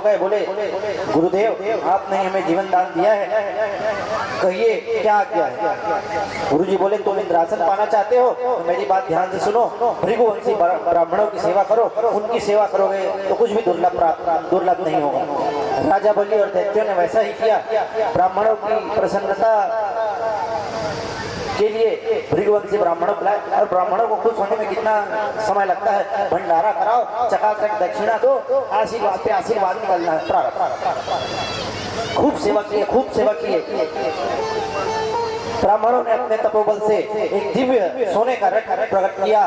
गए, बोले गुरुदेव आपने हमें जीवन दान दिया है, कहिए क्या आज्ञा है। गुरुजी बोले तुम इंद्रासन पाना चाहते हो तो मेरी बात ध्यान से सुनो, भृगुवंशी ब्राह्मणों की सेवा करो, उनकी सेवा करोगे तो कुछ भी दुर्लभ नहीं होगा। राजा बलि और दैत्यों ने वैसा ही किया। ब्राह्मणों की प्रसन्नता के लिए भृगुवंशी ब्राह्मणों को लाए, और ब्राह्मणों को खुश होने में कितना समय लगता है। भंडारा कराओ, चकाचक दक्षिणा दो, आशीर्वाद पे आशीर्वाद निकलना है। खूब सेवा किए, खूब सेवा किए। ब्राह्मणों ने अपने तपोबल से एक दिव्य सोने का रथ प्रकट किया,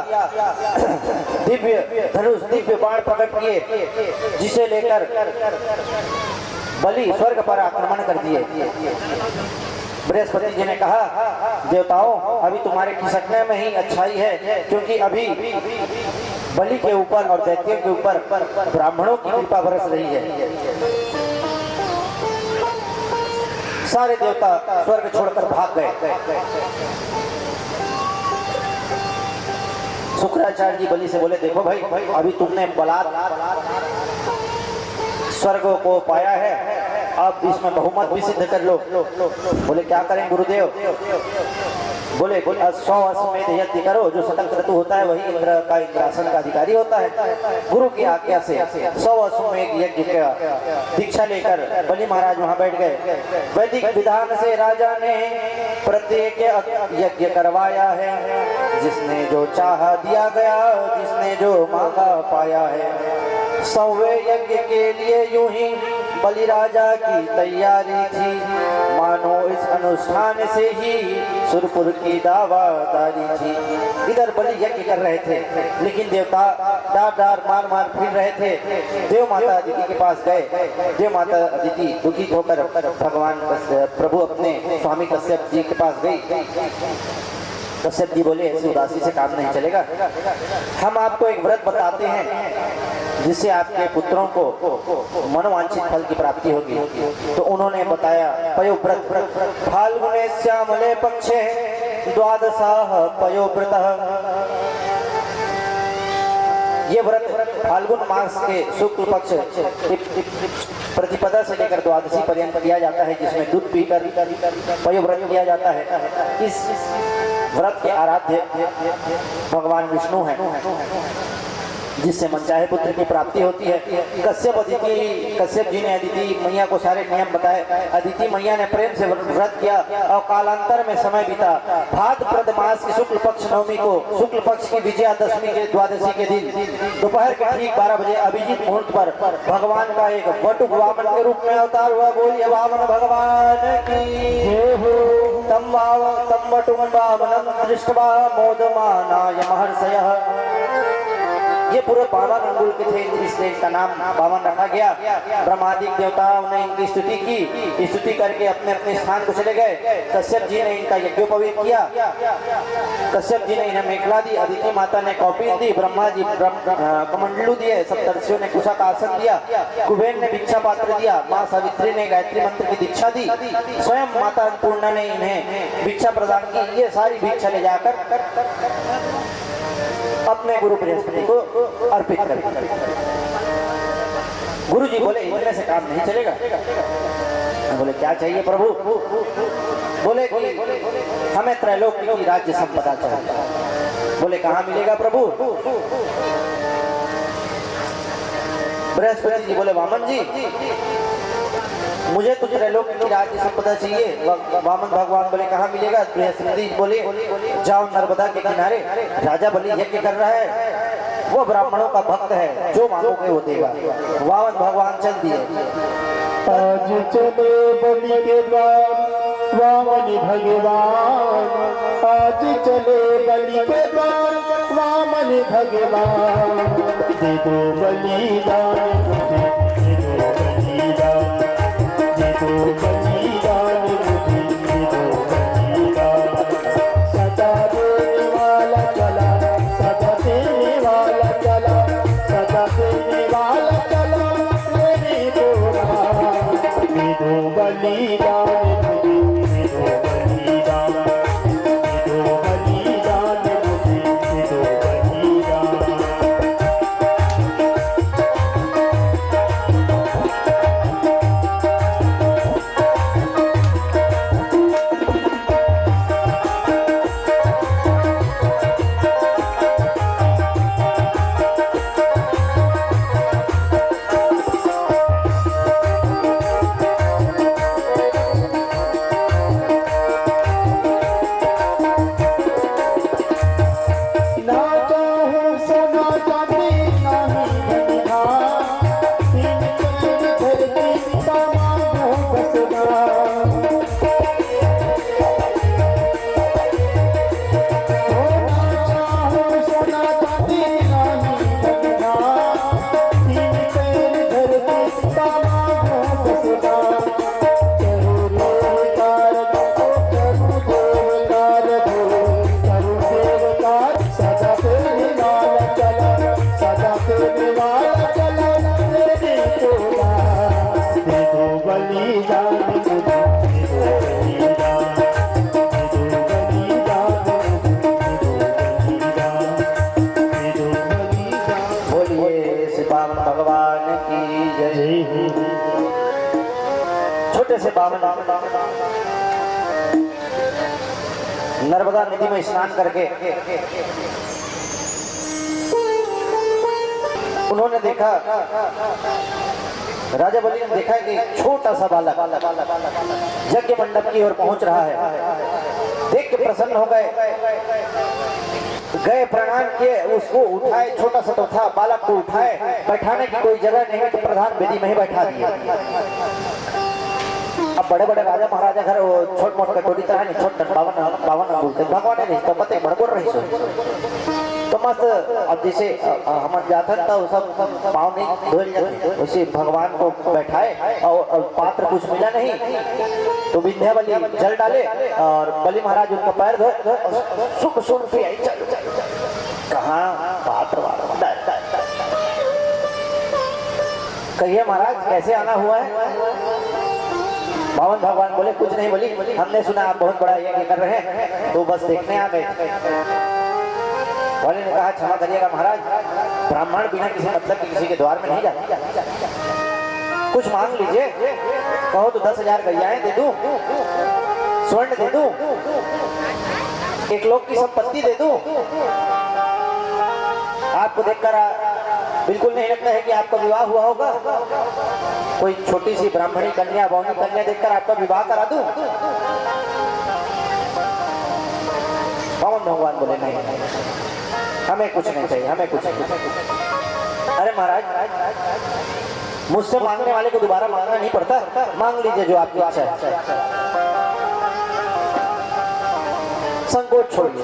दिव्य धनुष, दिव्य बाण प्रकट किए, जिसे लेकर बलि स्वर्ग पर आक्रमण कर दिए। बृहस्पति जी ने कहा देवताओं अभी तुम्हारे खिसकने में ही अच्छाई है, क्योंकि अभी बलि के ऊपर और दैत्यों के ऊपर ब्राह्मणों की कृपा बरस रही है। सारे देवता स्वर्ग छोड़कर भाग गए। शुक्राचार्य जी बलि से बोले देखो भाई, अभी तुमने बलात् स्वर्ग को पाया है, आप इसमें बहुमत भी सिद्ध कर लो। बोले क्या करें गुरुदेव। बोले 100 अश्वमेध यज्ञ करो, जो सकल क्रतु होता है वही इंद्र का इंद्रासन का अधिकारी होता है। गुरु की आज्ञा से 100 अश्वमेध यज्ञ का दीक्षा लेकर बलि महाराज वहां बैठ गए। वैदिक विधान से राजा ने प्रत्येक यज्ञ करवाया है, जिसने जो चाहा दिया गया, जिसने जो मांगा पाया है। 100वें यज्ञ के लिए यूं ही बलि राजा की तैयारी थी, मानो इस अनुष्ठान से ही सुरपुर की दावादारी थी। इधर बलि यज्ञ कर रहे थे, लेकिन देवता डार मार फिर रहे थे। देव माता अदिति के पास गए। देव माता अदिति दुखी होकर भगवान प्रभु अपने स्वामी कश्यप जी के पास गई। कश्यप जी बोले ऐसी उदासी से काम नहीं चलेगा, हम आपको एक व्रत बताते हैं जिससे आपके पुत्रों को मनोवांछित फल की प्राप्ति होगी। तो उन्होंने बताया पयोव्रत, फाल्गुने श्यामले पक्षे द्वादशाः पयोव्रतः। ये व्रत फाल्गुन मास के शुक्ल पक्ष प्रतिपदा से लेकर द्वादशी पर्यंत किया जाता है, जिसमें दूध पीकर पयोव्रत किया जाता है। इस व्रत के आराध्य भगवान विष्णु हैं, जिससे मनचाहे पुत्र की प्राप्ति होती है। कश्यप जी ने अदिति मैया को सारे नियम बताए। अदिति मैया ने प्रेम से व्रत किया और कालांतर में समय बीता। भाद्रपद मास की शुक्ल पक्ष नवमी को, शुक्ल पक्ष की विजयादशमी के द्वादशी के दिन दोपहर के ठीक 12 बजे अभिजीत मुहूर्त पर भगवान का एक वटुक वामन के रूप में अवतार हुआ। बोलिए वामन भगवान की। तम वटुकं वामनं दृष्ट्वा मोदमानाय महर्षयः। ये पूरे 52 अंगुल के थे, इसलिए इसका नाम वामन रखा गया। ब्रह्मादिक देवताओं ने इनकी स्तुति की, स्तुति करके अपने अपने स्थान को चले गए। कश्यप जी ने इनका यज्ञोपवीत किया। कश्यप जी ने इन्हें मेखला दी, अदिति माता ने कौपीन दी, ब्रह्मा जी कमंडलू दिए, सप्तर्षियों ने कुशा का आसन दिया, कुबेर ने भिक्षा पात्र दिया, माँ सावित्री ने गायत्री मंत्र की दीक्षा दी, स्वयं माता अन्नपूर्णा ने इन्हें भिक्षा प्रदान की। ये सारी भिक्षा ले जाकर अपने गुरु बृहस्पति को अर्पित कर। गुरु जी बोले इतने से काम नहीं चलेगा। बोले क्या चाहिए प्रभु। बोले कि हमें त्रैलोक्य की राज्य संपदा चाहिए। बोले कहाँ मिलेगा प्रभु। बृहस्पति जी बोले वामन जी मुझे तो त्रैलोक्य की राज्य संपदा चाहिए। वामन भगवान बोले कहाँ मिलेगा। बृहस्पति बोले जाओ नर्मदा के किनारे, राजा बलि यज्ञ कर रहा है, वो ब्राह्मणों का भक्त है, जो मांगोगे वो देगा। वामन भगवान चल दिए। आज चले बलि के द्वार वामन भगवान, आज चले बलि के द्वार वामन भगवान। दे दो बलिदान मुझे, दे दो बलिदान, दे दो बलिदान मुझे, दे दो बलिदान। सदा देने वाला चला, सदा देने वाला चला, सदा देने वाला चला मेरी गोरा। दे दो बलिदान मुझे, दे दो बलिदान, दे दो बलिदान मुझे, दे दो बलिदान। बलिदान मुझे दे दो बलिदान, दे दो बलिदान, दे दो बलिदान। बोलिए श्री पावन भगवान की जय। जय हो। छोटे से बावन नर्मदा नदी में स्नान करके उन्होंने देखा, राजा बलि ने देखा कि छोटा सा बालक यज्ञ मंडप की ओर पहुंच रहा है। देख के प्रसन्न हो गए प्रणाम किए, उसको उठाए, छोटा सा तो था, बालक को उठाए, बैठाने की कोई जगह नहीं है तो प्रधान वेदी में ही बैठा दिया। अब बड़े बड़े राजा महाराजा घर वो छोट मोट कटोरी तरह नहीं, छोट बावन बोलते भगवान नहीं तो पते बड़बड़ रही सो तो मस्त। अब जैसे हम जाता था वो सब पाँव नहीं धोल जाते, उसी भगवान को बैठाए और पात्र कुछ मिला नहीं तो विंध्या बलि जल डाले और बलि महाराज उनका पैर धोए, सुख सुन के आई कहाँ पात्र कहिए महाराज कैसे आना हुआ है। बावन भगवान बोले कुछ नहीं, बोली हमने सुना आप बहुत बड़ा यज्ञ कर रहे हैं तो बस देखने आ गए। वाले ने कहा क्षमा करिएगा महाराज, ब्राह्मण बिना किसी मतलब के किसी के द्वार में नहीं जाते, कुछ मांग लीजिए, कहो तो 10,000 गैयाएं दे दूं, स्वर्ण दे दूं, एक लोग की संपत्ति दे दूं। आपको देखकर बिल्कुल नहीं लगता है कि आपका विवाह हुआ होगा, कोई छोटी सी ब्राह्मणी कन्या बौनी कन्या देखकर आपका विवाह करा दूं। बावन भगवान बोले नहीं, हमें कुछ नहीं चाहिए, हमें कुछ नहीं। अरे महाराज, मुझसे मांगने वाले को दोबारा मांगना नहीं पड़ता, मांग लीजिए जो आपकी इच्छा है, संकोच छोड़िए।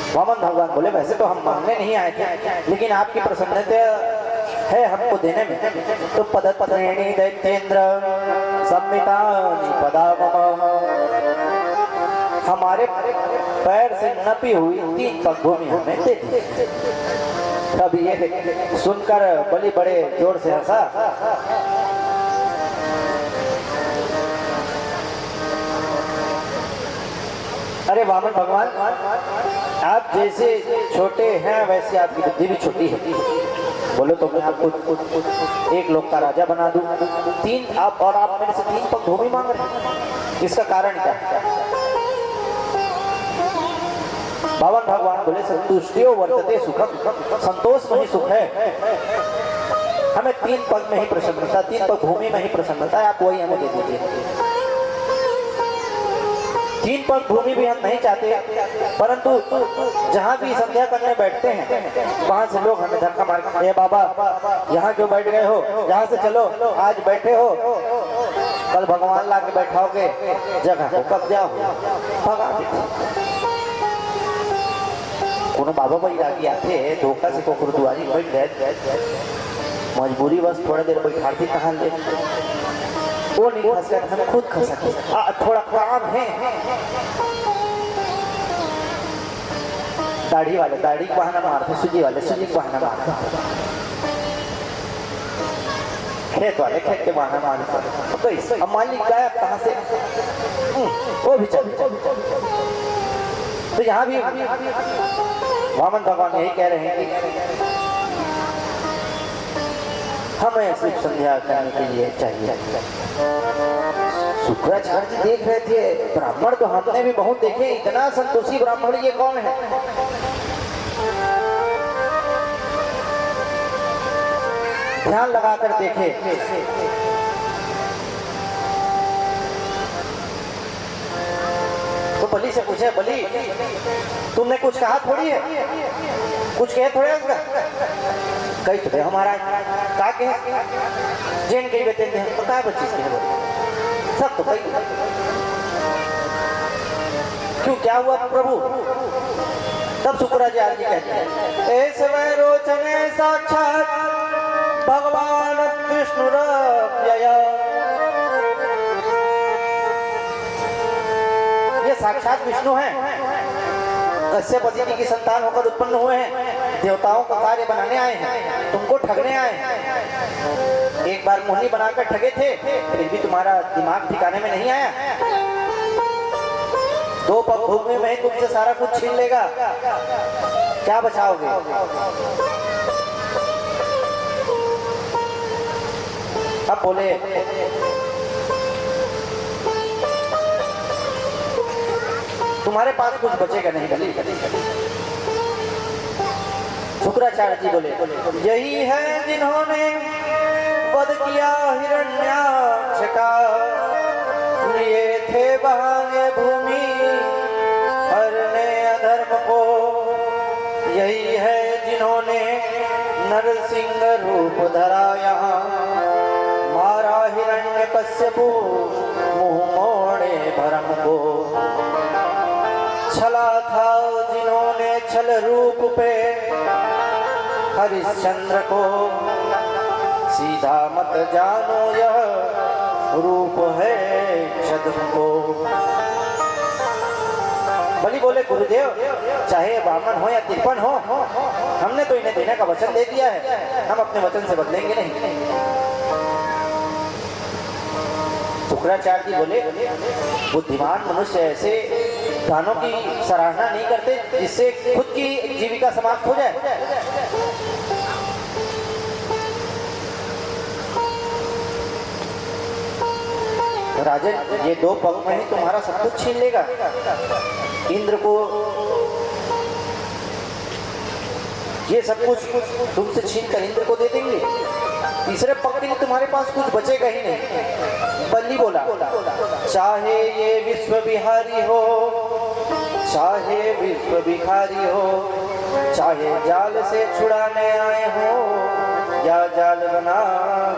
वामन भगवान बोले वैसे तो हम मांगने नहीं आए थे, लेकिन आपकी प्रसन्नता है हमको देने में, तो पदत्रेणी दैत्येंद्र सम्मितानि पदामम, हमारे पैर से नपी हुई 3 पग भूमि हमें दे दी। तब ये सुनकर बलि बड़े जोर से हंसा। अरे वामन भगवान, आप जैसे छोटे हैं वैसे आपकी बुद्धि भी छोटी है। बोलो तो मैं आपको 1 लोक का राजा बना दूं, 3 आप और आप मेरे से 3 पग भूमि मांग रहे हैं, इसका कारण क्या है? बावन भगवान बोले संतुष्टियो वर्तते सुखम, संतोष में ही सुख है, हमें 3 पग में ही प्रसन्नता, 3 पग भूमि में ही प्रसन्नता है, आप वही हमें दे दीजिए। 3 पग भूमि भी हम नहीं चाहते, परंतु जहाँ भी संध्या करने बैठते हैं वहां से लोग हमें धक्का मारते हैं, बाबा यहाँ क्यों बैठ गए हो, यहाँ से चलो, आज बैठे हो कल भगवान ला के बैठाओगे, जगह को कब्जा हो, भगा देते। कोनो बाबा भाई रागी आते धोखा से को गुरुद्वारी बैठ गए, मजबूरी बस थोड़ा देर बैठाती, कहाँ ले वो नहीं खस कर, हम खुद खसके, थोड़ा काम है। दाढ़ी वाले दाढ़ी को बहाना मारते, सुजी वाले सुजी को बहाना मारते, खेत वाले खेत के बहाना मारते, तो इससे अब मालिक गायब कहाँ से, वो भी चल। तो यहाँ भी वामन भगवान यही कह रहे हैं कि हमें सिर्फ संध्या करने के लिए चाहिए। शुक्राचार्य जी देख रहे थे, ब्राह्मण तो हमने भी बहुत देखे, इतना संतोषी ब्राह्मण ये कौन है? ध्यान लगाकर देखे, तो बलि से पूछे, बलि तुमने कुछ कहा थोड़ी है, कुछ कहे थोड़े उसका, कही तो हमारा का के जैन कही बेटे हैं, पता है बच्ची से सब तो कही। क्यों क्या हुआ प्रभु? तब शुक्राचार्य जी कहते हैं, ऐसे में रोचने साक्षात भगवान विष्णु ये साक्षात विष्णु हैं, कश्यप अदिति की संतान होकर उत्पन्न हुए हैं, देवताओं का कार्य बनाने आए हैं, तुमको ठगने आए हैं। एक बार मोहनी बनाकर ठगे थे, फिर भी तुम्हारा दिमाग ठिकाने में नहीं आया। 2 पग भूमि में ही तुमसे सारा कुछ छीन लेगा, क्या बचाओगे? अब बोले तुम्हारे पास कुछ बचेगा नहीं बलि। शुक्राचार्य जी बोले यही है जिन्होंने वध किया हिरण्याक्ष का, लिए थे बहाने भूमि हरने अधर्म को। यही है जिन्होंने नरसिंह रूप धरा यहाँ, मारा हिरण्यकश्यपु मुंह मोड़े भरम को। छला था जिन्होंने छल रूप पे हरिश्चंद्र को, सीधा मत जानो यह रूप है क्षत्र को। बलि बोले गुरुदेव चाहे ब्राह्मण हो या तिरपन हो, हमने तो इन्हें देने का वचन दे दिया है, हम अपने वचन से बदलेंगे नहीं। शुक्राचार्य जी बोले बुद्धिमान मनुष्य ऐसे दानों की सराहना नहीं करते जिससे खुद की जीविका समाप्त हो जाए। राजन ये 2 पग में ही तुम्हारा सब कुछ छीन लेगा। इंद्र को ये सब कुछ तुमसे छीन कर इंद्र को दे देंगे, तीसरे पग के लिए तुम्हारे पास कुछ बचेगा ही नहीं। बलि बोला चाहे ये विश्व विहारी हो, चाहे विश्व भिखारी हो, चाहे जाल से छुड़ाने आए हो या जाल बना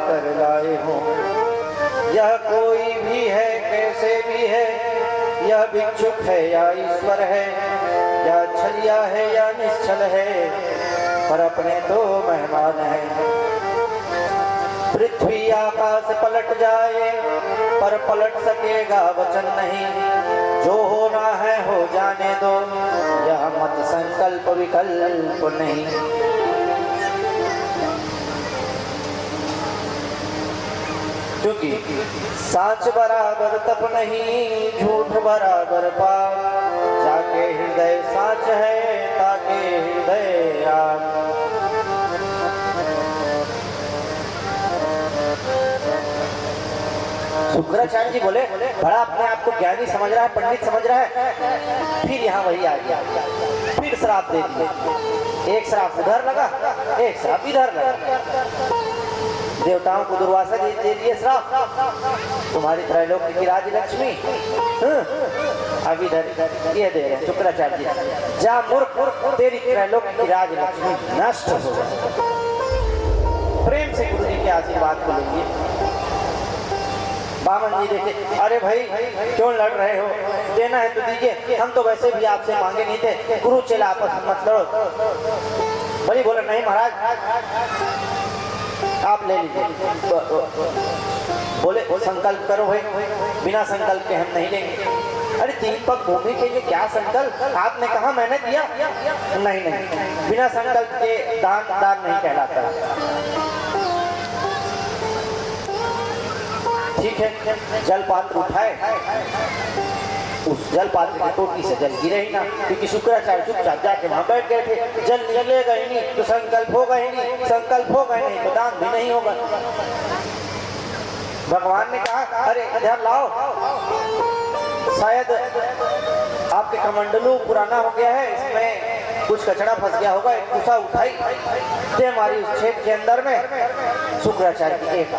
कर लाए हो। यह कोई भी है कैसे भी है, यह भिक्षुक है या ईश्वर है, या छलिया है या निश्चल है, पर अपने तो मेहमान है। पृथ्वी आकाश पलट जाए पर पलट सकेगा वचन नहीं, जो होना है हो जाने दो, यह मत संकल्प विकल्प नहीं। क्योंकि साच बराबर तप नहीं, झूठ बराबर पाप, जाके हृदय साच है ताके हृदय आप। शुक्राचार्य जी बोले बड़ा अपने आप को ज्ञानी समझ रहा है, पंडित समझ रहा है, फिर यहाँ वही आ गया, फिर श्राप दे दिए। एक श्राप उधर लगा, एक श्राप इधर लगा। देवताओं को दुर्वासा दे दिए श्राप, तुम्हारी त्रैलोक की राज लक्ष्मी अब इधर ये दे रहे शुक्राचार्य जी, जा मूर्ख तेरी त्रैलोक की राज लक्ष्मी नष्ट हो जाए। प्रेम से गुरु जी के आशीर्वाद को लेंगे। बामन जी देखे अरे भाई क्यों लड़ रहे हो, देना है तो दीजिए, हम तो वैसे भी आपसे मांगे नहीं थे, गुरु चेला आपस में मत लड़ो। बलि बोला नहीं महाराज आप ले लीजिए। बोले संकल्प करो भाई, बिना संकल्प के हम नहीं लेंगे। अरे 3 पग भूमि के लिए क्या संकल्प, आपने कहा मैंने दिया, नहीं नहीं बिना संकल्प के दान नहीं कहलाता। ठीक है, जल पात्र उठाए, उस जल पात्र की टोटी से जल गिरे ही ना, क्योंकि शुक्राचार्य चुपचाप जाके वहां बैठ गए थे। जल निकलेगा ही नहीं तो संकल्प होगा ही नहीं, संकल्प होगा ही नहीं तो दान भी नहीं होगा। भगवान ने कहा अरे इधर लाओ, शायद आपके कमंडलू पुराना हो गया है, इसमें कुछ कचरा फंस गया होगा, एक कुसा उठाई दे हमारी उस छेद के अंदर में। शुक्राचार्य की एक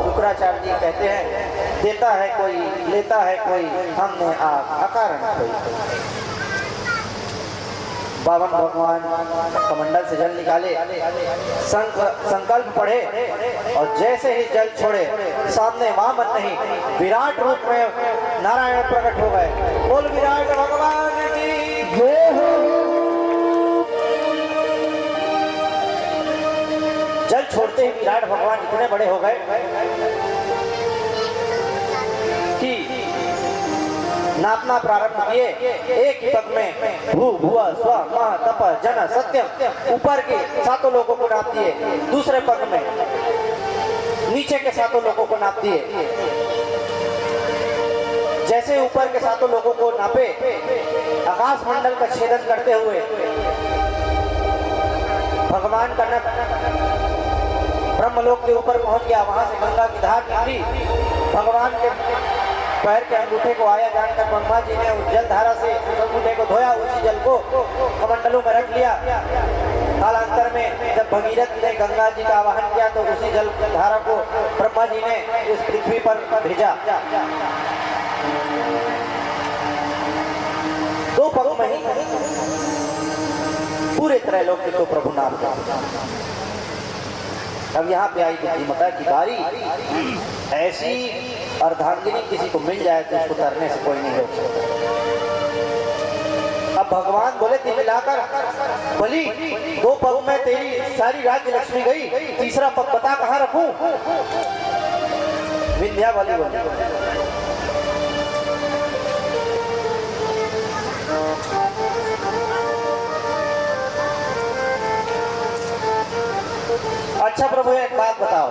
शुक्राचार्य जी कहते हैं देता है कोई लेता है कोई, हमने आप अकारण कोई। बावन भगवान कमंडल से जल निकाले, संकल्प पढ़े और जैसे ही जल छोड़े सामने वामन नहीं विराट रूप में नारायण प्रकट हो गए। बोल विराट भगवान की जय हो। जल छोड़ते ही विराट भगवान इतने बड़े हो गए कि नापना प्रारंभ किए। एक ही पग में भू भुआ स्व मह तप जन सत्यम ऊपर के 7 लोगों को नाप दिए। दूसरे पग में नीचे के सातों लोगों को नाप दिए। जैसे ऊपर के सातों लोगों को नापे, आकाश मंडल का छेदन करते हुए भगवान का नख ब्रह्मलोक के ऊपर पहुंच गया। वहां से गंगा की धार निकली, भगवान के पैर के अंगूठे को आया जानकर ब्रह्मा जी ने उस जल धारा से उस अंगूठे को धोया, उसी जल को कमंडलों में रख लिया। कालांतर में जब भगीरथ ने गंगा जी का आवाहन किया तो उसी जल धारा को ब्रह्मा जी ने इस पृथ्वी पर भेजा। दो पग में ही पूरे त्रैलोक के तो प्रभु नाम का। अब यहाँ पे आई बुद्धिमता की बारी। ऐसी अर्धांगिनी किसी को मिल जाए तो उसको तरने से कोई नहीं रोक सकता। अब भगवान बोले दिलाकर बलि, दो पग में तेरी सारी राज्य लक्ष्मी गई, तीसरा पग बता कहाँ रखूं? विंध्या बलि बोली अच्छा प्रभु एक बात बताओ,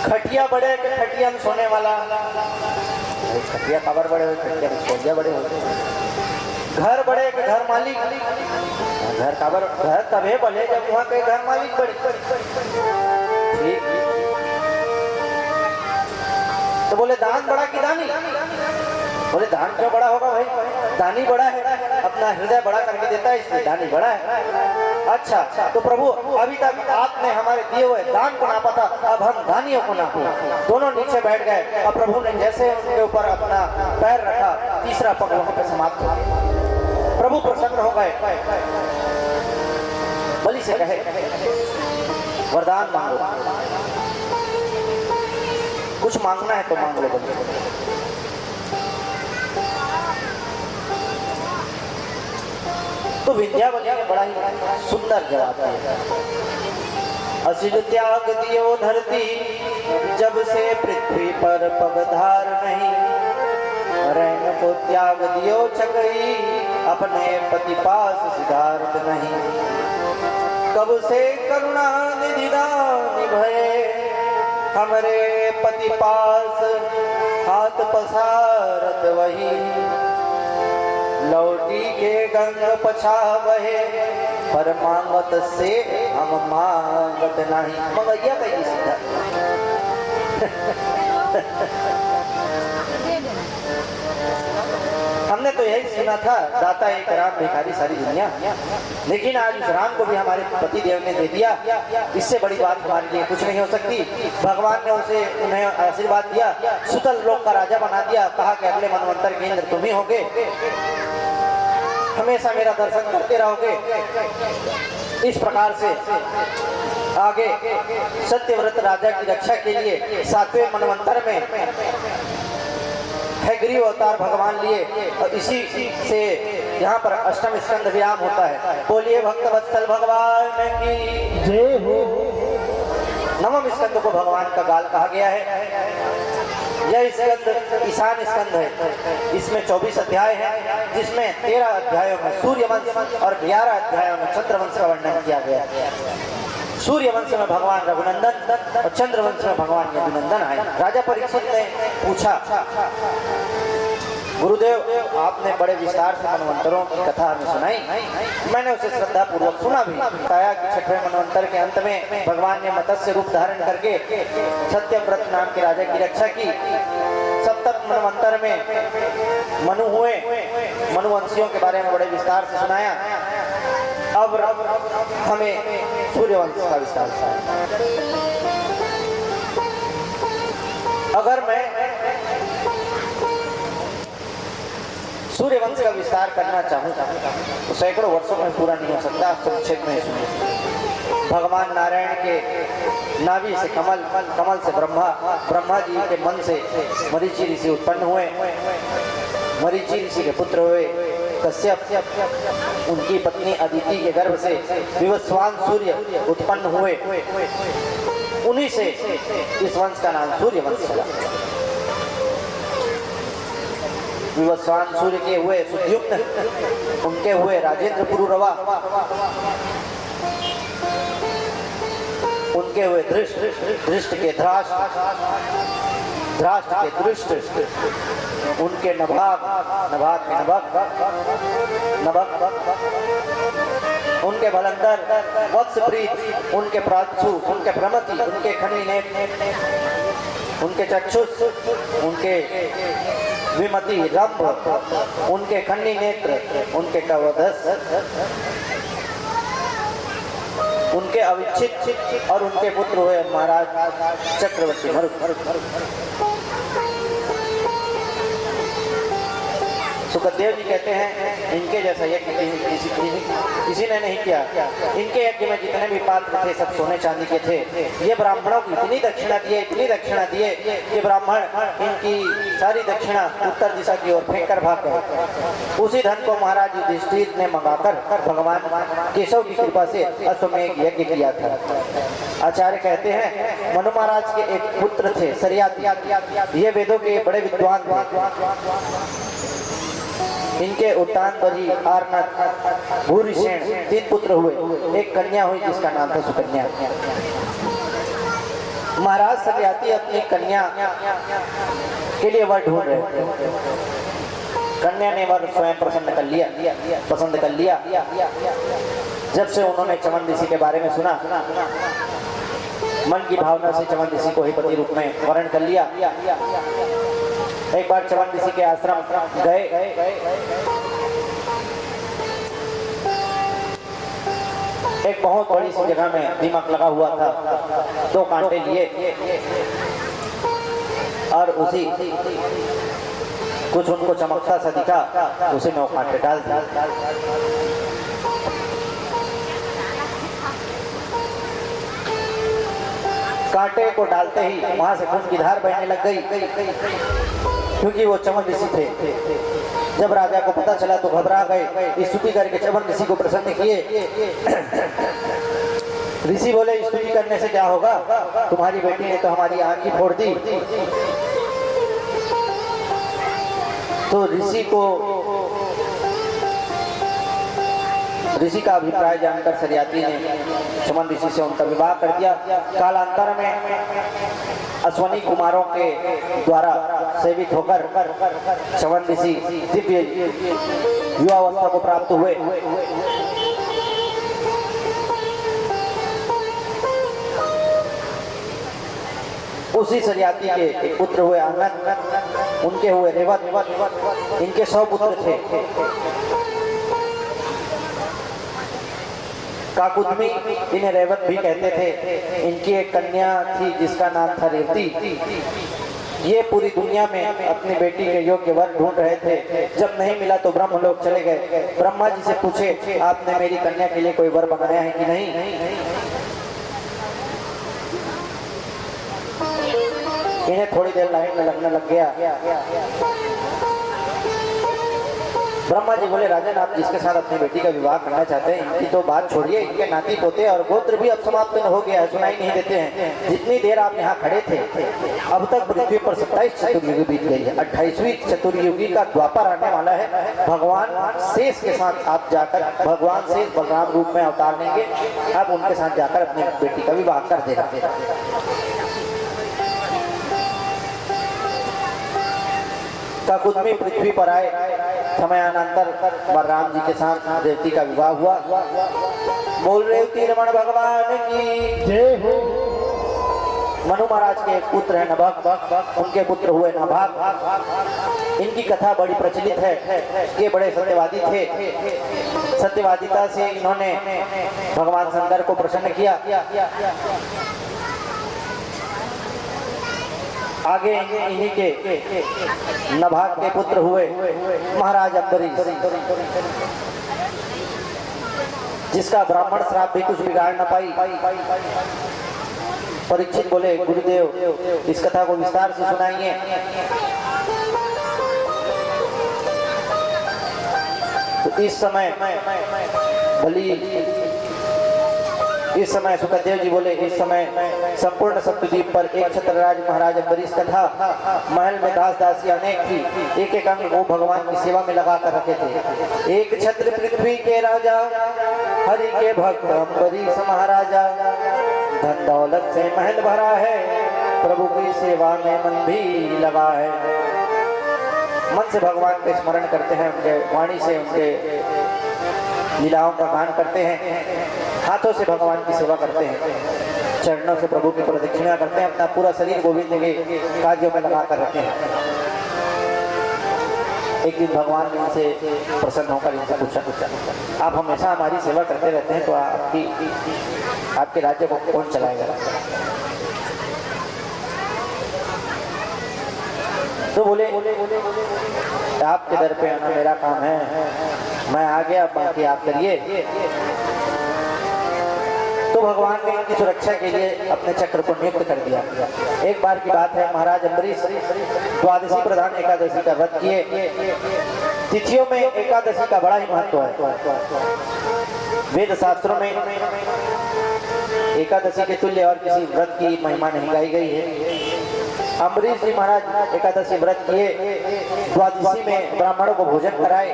खटिया बड़े के खटिया में सोने वाला? खटिया कबर बड़े हुए, खटिया में सोनिया बड़े हुए। घर बड़े के घर मालिक? घर कबर, घर तभी बने जब वहाँ के घर मालिक बड़े। ठीक, तो बोले दान बड़ा कि दानी? बोले दान क्यों बड़ा होगा भाई, दानी बड़ा है, अपना हृदय बड़ा करके देता है इसलिए दानी बड़ा है। अच्छा, तो प्रभु अभी तक आपने हमारे दिए हुए दान को नापा था, अब हम दानियों को नापो। दोनों नीचे बैठ गए और प्रभु ने जैसे उनके ऊपर अपना पैर रखा, तीसरा पग वहां पर समाप्त हो गया। प्रभु प्रसन्न हो गए, बलि से कहे वरदान मांगो, कुछ मांगना है तो मांग लो। बलि तो विंध्यावली ने बड़ा ही सुंदर जवाब दिया। असिल त्याग दियो धरती, जब से पृथ्वी पर पगधार नहीं, रैन को त्याग दियो चकई, अपने पति पास सिद्धार्थ नहीं। कब से करुणा निधि दानी भये, हमरे पति पास हाथ पसारत वही, लौटी के गंग पछावहे, पर मांगत से हम मांगत नहीं। मंगैया कही सीधा। हमने तो यही सुना था, दाता एक राम भिखारी सारी दुनिया, लेकिन आज उस राम को भी हमारे पति देव ने दे दिया। इससे बड़ी बात हमारे लिए कुछ नहीं हो सकती। भगवान ने उन्हें आशीर्वाद दिया, सुतल लोक का राजा बना दिया, कहा कि अगले मनवंतर के इंद्र तुम ही होगे, हमेशा मेरा दर्शन करते रहोगे। इस प्रकार से आगे सत्यव्रत राजा की रक्षा के लिए 7वें मनवंतर में हैग्रीव अवतार भगवान लिए और इसी से यहाँ पर अष्टम स्कंद विराम होता है। बोलिए भक्त वत्सल भगवान की जय हो। नवम स्कंद को भगवान का गाल कहा गया है। यह स्कंद ईशान स्कंद है। इसमें 24 अध्याय हैं, जिसमें 13 अध्यायों में सूर्यवंश और 11 अध्यायों में चंद्रवंश का वर्णन किया गया है। सूर्यवंश में भगवान रघुनंदन और चंद्रवंश में भगवान यदुनंदन आए। राजा परीक्षित ने पूछा, गुरुदेव आपने बड़े विस्तार से मनवंतरों की कथा हमें सुनाई, मैंने उसे श्रद्धा पूर्वक सुना भी। बताया कि 6वें मनवंतर के अंत में भगवान ने मत्स्य रूप धारण करके सत्यव्रत नाम के राजा की रक्षा की। 7वें मनवंतर में मनु हुए, मनुवंशियों के बारे में बड़े विस्तार से सुनाया। अब हमें सूर्यवंश का विस्तार सुनाया। अगर मैं सूर्यवंश का विस्तार करना चाहूँ तो सैकड़ों वर्षों में पूरा नहीं हो सकता। संक्षेप में सुनिए। भगवान नारायण के नाभि से कमल, कमल से ब्रह्मा, ब्रह्मा जी के मन से मरीचि ऋषि उत्पन्न हुए, मरीचि ऋषि के पुत्र हुए कश्यप, उनकी पत्नी अदिति के गर्भ से विवस्वान सूर्य उत्पन्न हुए। उन्हीं से इस वंश का नाम सूर्यवंश चला। विवस्वान सूर्य के हुए सुद्युम्न, उनके हुए राजेंद्र पुरुरवा, उनके उनके हुए दृष्ट, दृष्ट के धराष्ट्र, धराष्ट्र के दृष्ट, उनके नभाग, नभाग के नभक, नभक, उनके बलंदर, वत्सप्रीत, उनके प्राचु, उनके प्रमति, उनके खनी नेत्र, उनके चक्षुष, उनके विमति रंभ, उनके खन्नी नेत्र, उनके कवधस, उनके अविच्छित और उनके पुत्र हुए महाराज चक्रवर्ती मरुत। सुखदेव जी कहते हैं इनके जैसा यज्ञ किसी ने नहीं किया। इनके यज्ञ में जितने भी पात्र थे सब सोने चांदी के थे। ये ब्राह्मणों को इतनी दक्षिणा दिए, इतनी दक्षिणा दिए कि ब्राह्मण इनकी सारी दक्षिणा उत्तर दिशा की ओर फेंक कर भाग गए। उसी धन को महाराज युधिष्ठिर ने मंगाकर भगवान केशव की कृपा से अश्वमेध यज्ञ किया था। आचार्य कहते हैं मनु महाराज के एक पुत्र थे सरियाती, ये वेदों के बड़े विद्वान थे। इनके उत्तानपरी आरनाथ, भूरिसेन 3 पुत्र हुए। एक कन्या हुई जिसका नाम था सुकन्या। महाराज सरियाती अपनी कन्या के लिए वर ढूंढ रहे थे। कन्या ने वर स्वयं पसंद कर लिया। जब से उन्होंने चमन ऋषि के बारे में सुना, मन की भावना से चमन ऋषि को ही पति रूप में वर्ण कर लिया। एक बार चमन ऋषि के आश्रम गए। एक बहुत बड़ी सी जगह में दीमक लगा हुआ था। 2 कांटे लिए और उसी कुछ उनको चमकता सा दिखा, उसी में वो कांटे डाल दिए। कांटे को डालते ही वहां से खून की धार बहने लग गई, क्योंकि वो चमन ऋषि थे। जब राजा को पता चला तो घबरा गए। स्तुति करके चमन ऋषि को प्रसन्न किए। ऋषि बोले स्तुति करने से क्या होगा, तुम्हारी बेटी ने तो हमारी आंख ही फोड़ दी। तो ऋषि का अभिप्राय जानकर सरियाती ने चमन ऋषि से उनका विवाह कर दिया। कालांतर में अश्वनी कुमारों के द्वारा सेवित होकर चमन ऋषि दिव्य युवावस्था को प्राप्त हुए। उसी सरियाती के एक पुत्र हुए आनंद, उनके हुए रेवत, इनके 100 पुत्र थे। काकुदमी, इन्हें रेवत भी कहते थे। इनकी एक कन्या थी जिसका नाम था रेवती। ये पूरी दुनिया में अपनी बेटी के योग्य वर ढूंढ रहे थे। जब नहीं मिला तो ब्रह्मलोक चले गए। ब्रह्मा जी से पूछे आपने मेरी कन्या के लिए कोई वर बनाया है कि नहीं। इन्हें थोड़ी देर लाइन में लगने लग गया। ब्रह्मा जी बोले राजन आप जिसके साथ अपनी बेटी का विवाह करना चाहते हैं इनकी तो बात छोड़िए, इनके नाती पोते और गोत्र भी अब समाप्त हो गया है, सुनाई नहीं देते हैं। जितनी देर आप यहाँ खड़े थे अब तक पृथ्वी पर 27 चतुर्युगी बीत गई है। 28वीं चतुर्युगी का द्वापर आने वाला है। भगवान शेष के साथ आप जाकर, भगवान शेष बलराम रूप में अवतार लेंगे। अब उनके साथ जाकर अपनी बेटी का विवाह कर देना। काकुदमी पृथ्वी पर आए। समयानंतर बलराम जी के साथ देवती का विवाह हुआ। बोल रेवती रमण भगवान की जय हो। मनु महाराज के एक पुत्र है नभक, उनके पुत्र हुए नभाग। इनकी कथा बड़ी प्रचलित है। ये बड़े सत्यवादी थे। सत्यवादिता से इन्होंने भगवान शंकर को प्रसन्न किया। आगे इन्हीं के नभाग के पुत्र हुए महाराज अम्बरीश, जिसका ब्राह्मण श्राप भी कुछ बिगाड़ न पाई। परीक्षित बोले गुरुदेव इस कथा को विस्तार से सुनाइए। तो इस समय सुखदेव जी बोले इस समय संपूर्ण सप्तद्वीप पर एक छत्रराज महाराज अम्बरीश का था। महल में दास दासी अनेक थी। एक एक अंग वो भगवान की सेवा में लगा कर रखे थे। एक छत्र पृथ्वी के राजा, हरि के भक्त अम्बरीश महाराजा, धन दौलत से महल भरा है, प्रभु की सेवा में मन भी लगा है। मन से भगवान का स्मरण करते हैं, उनके वाणी से उनके लीलाओं का गान करते हैं, हाथों से भगवान की सेवा करते हैं, चरणों से प्रभु की प्रदक्षिणा करते हैं, अपना पूरा शरीर गोविंद के कार्यों में लगा कर रखते हैं। एक दिन भगवान ने इनसे प्रसन्न होकर इनसे पूछा, आप हमेशा हमारी सेवा करते रहते हैं, तो आपके राज्य को कौन चलाएगा? तो बोले आपके दर पे आना मेरा काम है, मैं आ गया, बाकी आप करिए। तो भगवान ने इनकी सुरक्षा के लिए अपने चक्र को नियुक्त कर दिया। एक बार की बात है, महाराज अम्बरीश द्वादशी प्रधान एकादशी का व्रत किए। तिथियों में एकादशी का बड़ा ही महत्व है। वेद शास्त्रों में एकादशी के तुल्य और किसी व्रत की महिमा नहीं गाई गई है। अम्बरीश जी महाराज एकादशी व्रत किए, द्वादशी में ब्राह्मणों को भोजन कराए,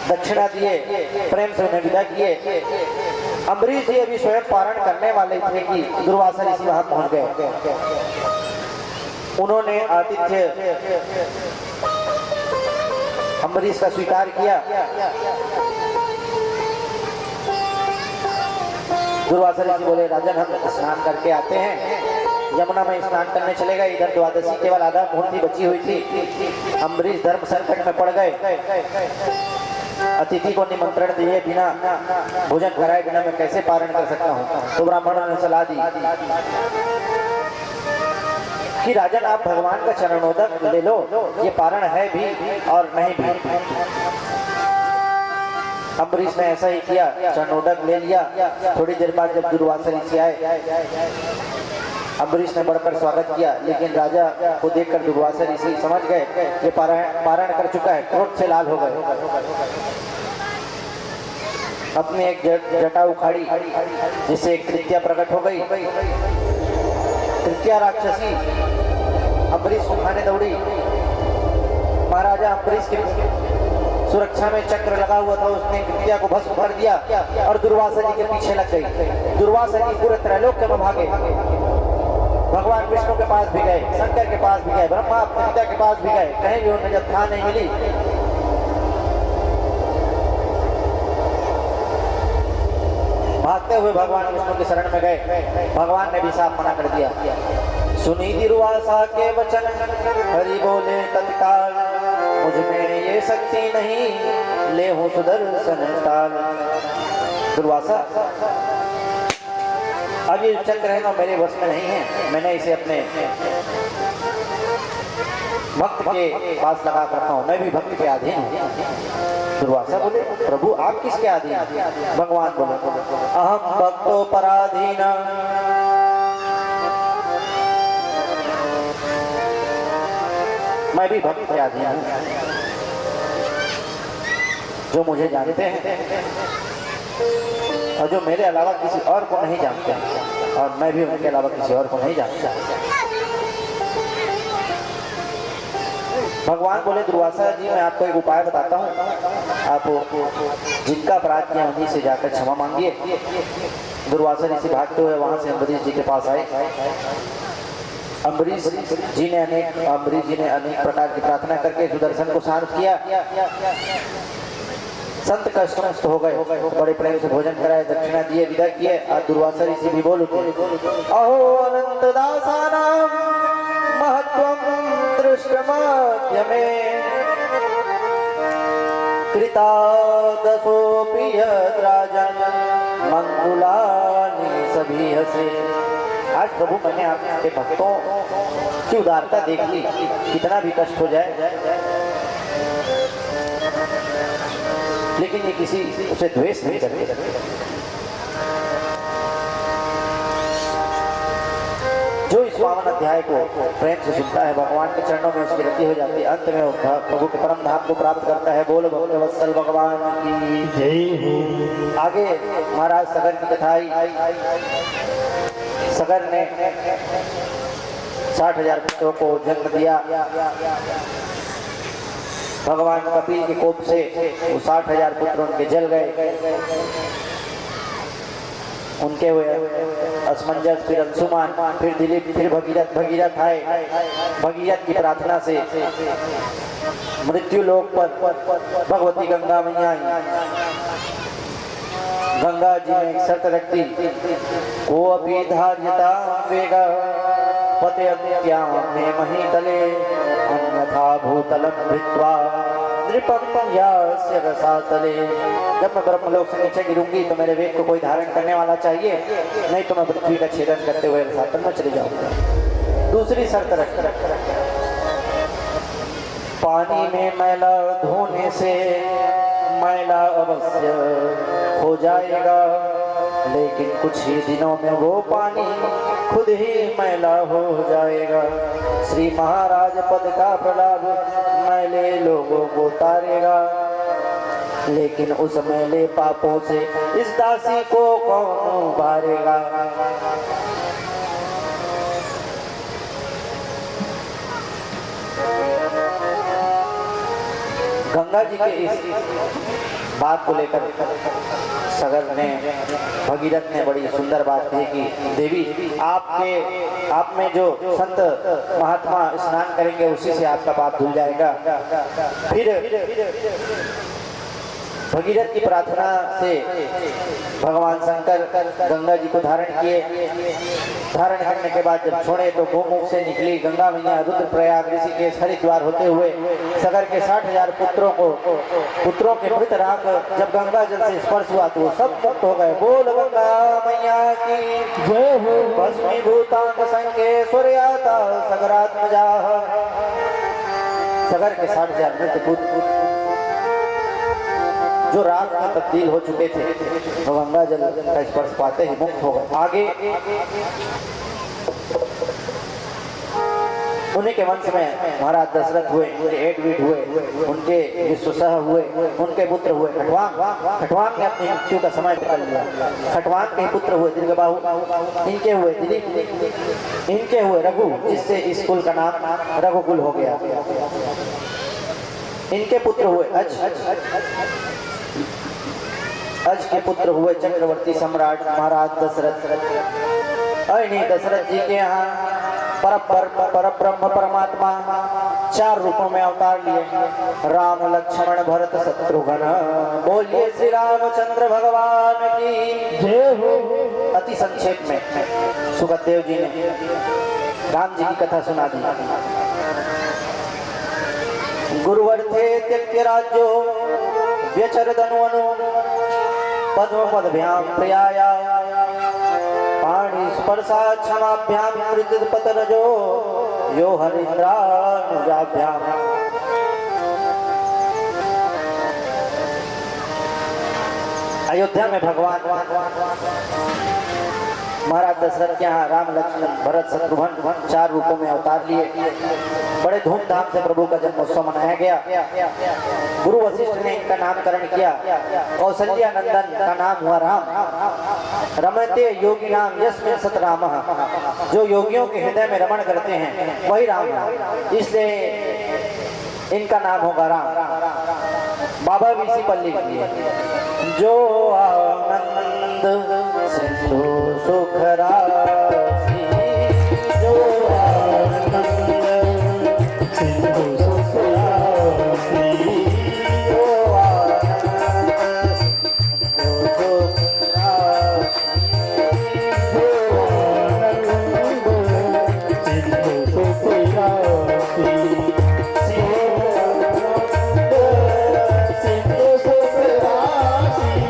दक्षिणा दिए, प्रेम से उन्हें विदा किए। अम्बरीश जी अभी स्वयं पारण करने वाले थे कि दुर्वासा ऋषि वहां पहुंच गए। उन्होंने आतिथ्य अम्बरीश का स्वीकार किया। दुर्वासा ऋषि बोले, राजन हम स्नान करके आते हैं, यमुना में स्नान करने चले गए। इधर द्वादशी केवल आधा मुहूर्त ही बची हुई थी। अम्बरीश धर्म संकट में पड़ गए। अतिथि को निमंत्रण दिए बिना, भोजन कराए बिना मैं कैसे पारण कर सकता हूँ? तो ब्राह्मणों ने सलाह दी कि राजन आप भगवान का चरणोदक ले लो, ये पारण है भी और नहीं भी। अम्बरीश ने ऐसा ही किया, चरणोदक ले लिया। थोड़ी देर बाद जब दुर्वासा ऋषि आए, अम्बरीश ने बढ़कर स्वागत किया, लेकिन राजा को देखकर दुर्वासा ऋषि समझ गए ये पारण कर चुका है, क्रोध से लाल हो गए। अपनी एक जटा उखाड़ी, जिससे एक तृतीया प्रकट हो गई। तृतीया राक्षसी अम्बरीश को खाने दौड़ी। महाराजा अम्बरीश की सुरक्षा में चक्र लगा हुआ था, उसने तृतीया को भस्म कर दिया और दुर्वासा जी के पीछे लग गई। दुर्वासा जी पूरे त्रैलोक्य में भागे, भगवान विष्णु के पास भी गए, शंकर के पास भी गए, ब्रह्मा पिता के पास भी गए, कहीं भी उन्हें जब था नहीं मिली। भागते हुए भगवान विष्णु की शरण में गए। भगवान ने भी साफ मना कर दिया। सुनी दुर्वासा के वचन, हरि बोले तत्काल, मुझ में ये शक्ति नहीं, ले हो सुदर्शन ताल। दुर्वासा, अब ये चक्र है ना मेरे वश में नहीं है, मैंने इसे अपने भक्त के पास लगा कर रखा हूं, मैं भी भक्त के अधीन हूं। दुर्वासा बोले, प्रभु आप किसके अधीन? भगवान बोले, अहम भक्तो पराधीन, मैं भी भक्त के अधीन हूं। जो मुझे जानते हैं और जो मेरे अलावा किसी और को नहीं जानते, और मैं भी उनके अलावा किसी और को नहीं जानता। भगवान बोले, दुर्वासा जी मैं आपको एक उपाय बताता हूँ, आप जिनका अपराध किया उन्हीं से जाकर क्षमा मांगिए। दुर्वासा ऋषि भागते हुए वहां से अम्बरीश जी के पास आए। अम्बरीश जी ने अनेक प्रकार की प्रार्थना करके सुदर्शन को शांत किया। संत कष्टमुक्त हो गए, बड़े प्रेम से भोजन कराए, दक्षिणा दिए, विदा किए। और दुर्वासा ऋषि भी बोल उठे, अहो अनंत दासानां महत्वं दृष्टमाद्यमे, कृता दशोऽपि यद्राजन् मंगुलानि सभी हसे। आज प्रभु मैंने आपके भक्तों की उदारता देख ली, कितना भी कष्ट हो जाए लेकिन ये किसी उसे द्वेष नहीं करते। जो इस पावन अध्याय को प्रेम से सुनता है, भगवान के चरणों में उसकी रति हो जाती है, अंत में प्रभु के परम धाम को प्राप्त करता है। बोलो भक्तवत्सल भगवान की जय हो। आगे महाराज सगर की कथा आई। सगर ने 60,000 पुत्रों को जन्म दिया। भगवान कपिल के कोप से वो 60,000 पुत्र उनके जल गए। उनके हुए असमंजस, फिर अंशुमान, फिर दिलीप, फिर भगीरथ। भगीरथ आए, भगीरथ की प्रार्थना से मृत्यु लोक पर भगवती गंगा मैया आई। गंगा जी ने एक शर्त रखी, को अभी धार्यता वेगा पते अन्त्याम में मही तले अन्यथा भूतलम भित्वा नृपम यास्य रसातले। जब मैं ब्रह्मलोक से नीचे गिरूंगी तो मेरे वेग को कोई धारण करने वाला चाहिए, नहीं तो मैं पृथ्वी का छेदन करते हुए रसातल में चले जाऊंगा। दूसरी शर्त रख, पानी में मैला धोने से मैला अवश्य हो जाएगा, लेकिन कुछ ही दिनों में वो पानी खुद ही मैला हो जाएगा। श्री महाराज पद का प्रलाभ मैले लोगों को तारेगा, लेकिन उस मैले पापों से इस दासी को कौन उबारेगा। गंगा जी के इस बात को लेकर सगर ने, भगीरथ ने बड़ी सुंदर बात कही कि देवी आप में जो संत महात्मा स्नान करेंगे उसी से आपका पाप धुल जाएगा। फिर भगीरथ की प्रार्थना से भगवान शंकर गंगा जी को धारण किए। धारण करने के बाद जब छोड़े तो गोमुख से निकली गंगा मैया रुद्रप्रयाग ऋषिकेश हरिद्वार होते हुए सगर के 60,000 पुत्रों के मृत राख जब गंगा जल से स्पर्श हुआ तो वो सब मुक्त हो गए। बोल गंगा मैया की जय हो। भस्मीभूतांग संगे सूर्याता सगरात्मजा। सगर के 60,000 मृत पुत्र जो रात में तब्दील हो चुके थे वो गंगा जल का स्पर्श पाते ही मुक्त हो गए। आगे उन्हीं के वंश में महाराज दशरथ हुए, उनके 8 बीट हुए, उनके विश्वसह हुए, उनके पुत्र हुए खटवांग ने अपनी मृत्यु का समय निकाल लिया। खटवांग के पुत्र हुए दीर्घबाहु, इनके हुए दिलीप, इनके हुए रघु, जिससे इस कुल का नाम रघुकुल हो गया। इनके पुत्र हुए अज के पुत्र हुए चक्रवर्ती सम्राट महाराज दशरथ। इन्हीं दशरथ जी के यहाँ परब्रह्म परमात्मा 4 रूपों में अवतार लिए, राम लक्ष्मण भरत शत्रुघ्न। बोलिए श्री रामचंद्र भगवान की जय हो। अति संक्षेप में सुखदेव जी ने राम जी की कथा सुना दी। गुरुवर्थे त्यक्य राज्यो व्यचरदनु पद्म पदभ्याम प्रियाया पाणी स्पर्शा क्षमाभ्याम मृद पतनजो यो हरिन्द्रानुजाभ्याम। अयोध्या में भगवान महाराज दशरथ के यहाँ राम लक्ष्मण भरत शत्रुघ्न 4 रूपों में अवतार लिए। बड़े धूमधाम से प्रभु का जन्मोत्सव मनाया गया। गुरु वशिष्ठ ने इनका नामकरण किया। कौशल्या नंदन का नाम हुआ राम। रमते योगी नाम यस्मिन् सत रामः। जो योगियों के हृदय में रमण करते हैं वही राम है, इसलिए इनका नाम होगा राम। बाबा भी इसी पल्ली की जो आनंद सिंधु सुख राशि, जो आनंद सिंधु सुख राशि, जो आनंद सिंधु सुख राशि, जो आनंद सिंधु सुख राशि।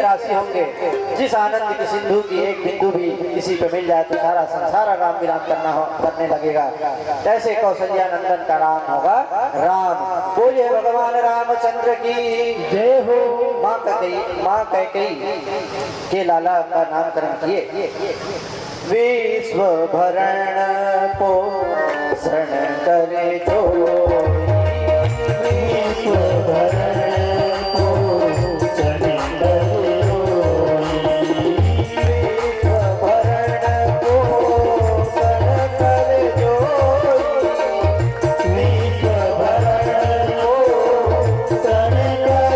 राशि होंगे। जिस आनंद की सिंधु की एक बिंदु भी किसी पे मिल जाए तो सारा संसार राम विराम करने लगेगा। ऐसे कौशल्या नंदन का नाम होगा राम। बोलिए भगवान रामचंद्र की जय हो। माँ कैकेयी के लाला का नामकरण किए। विश्व भरण पोषण करे जो विश्व भरण पोषण करे विश्व भरण पोषण करे जो विश्व भरण पोषण करे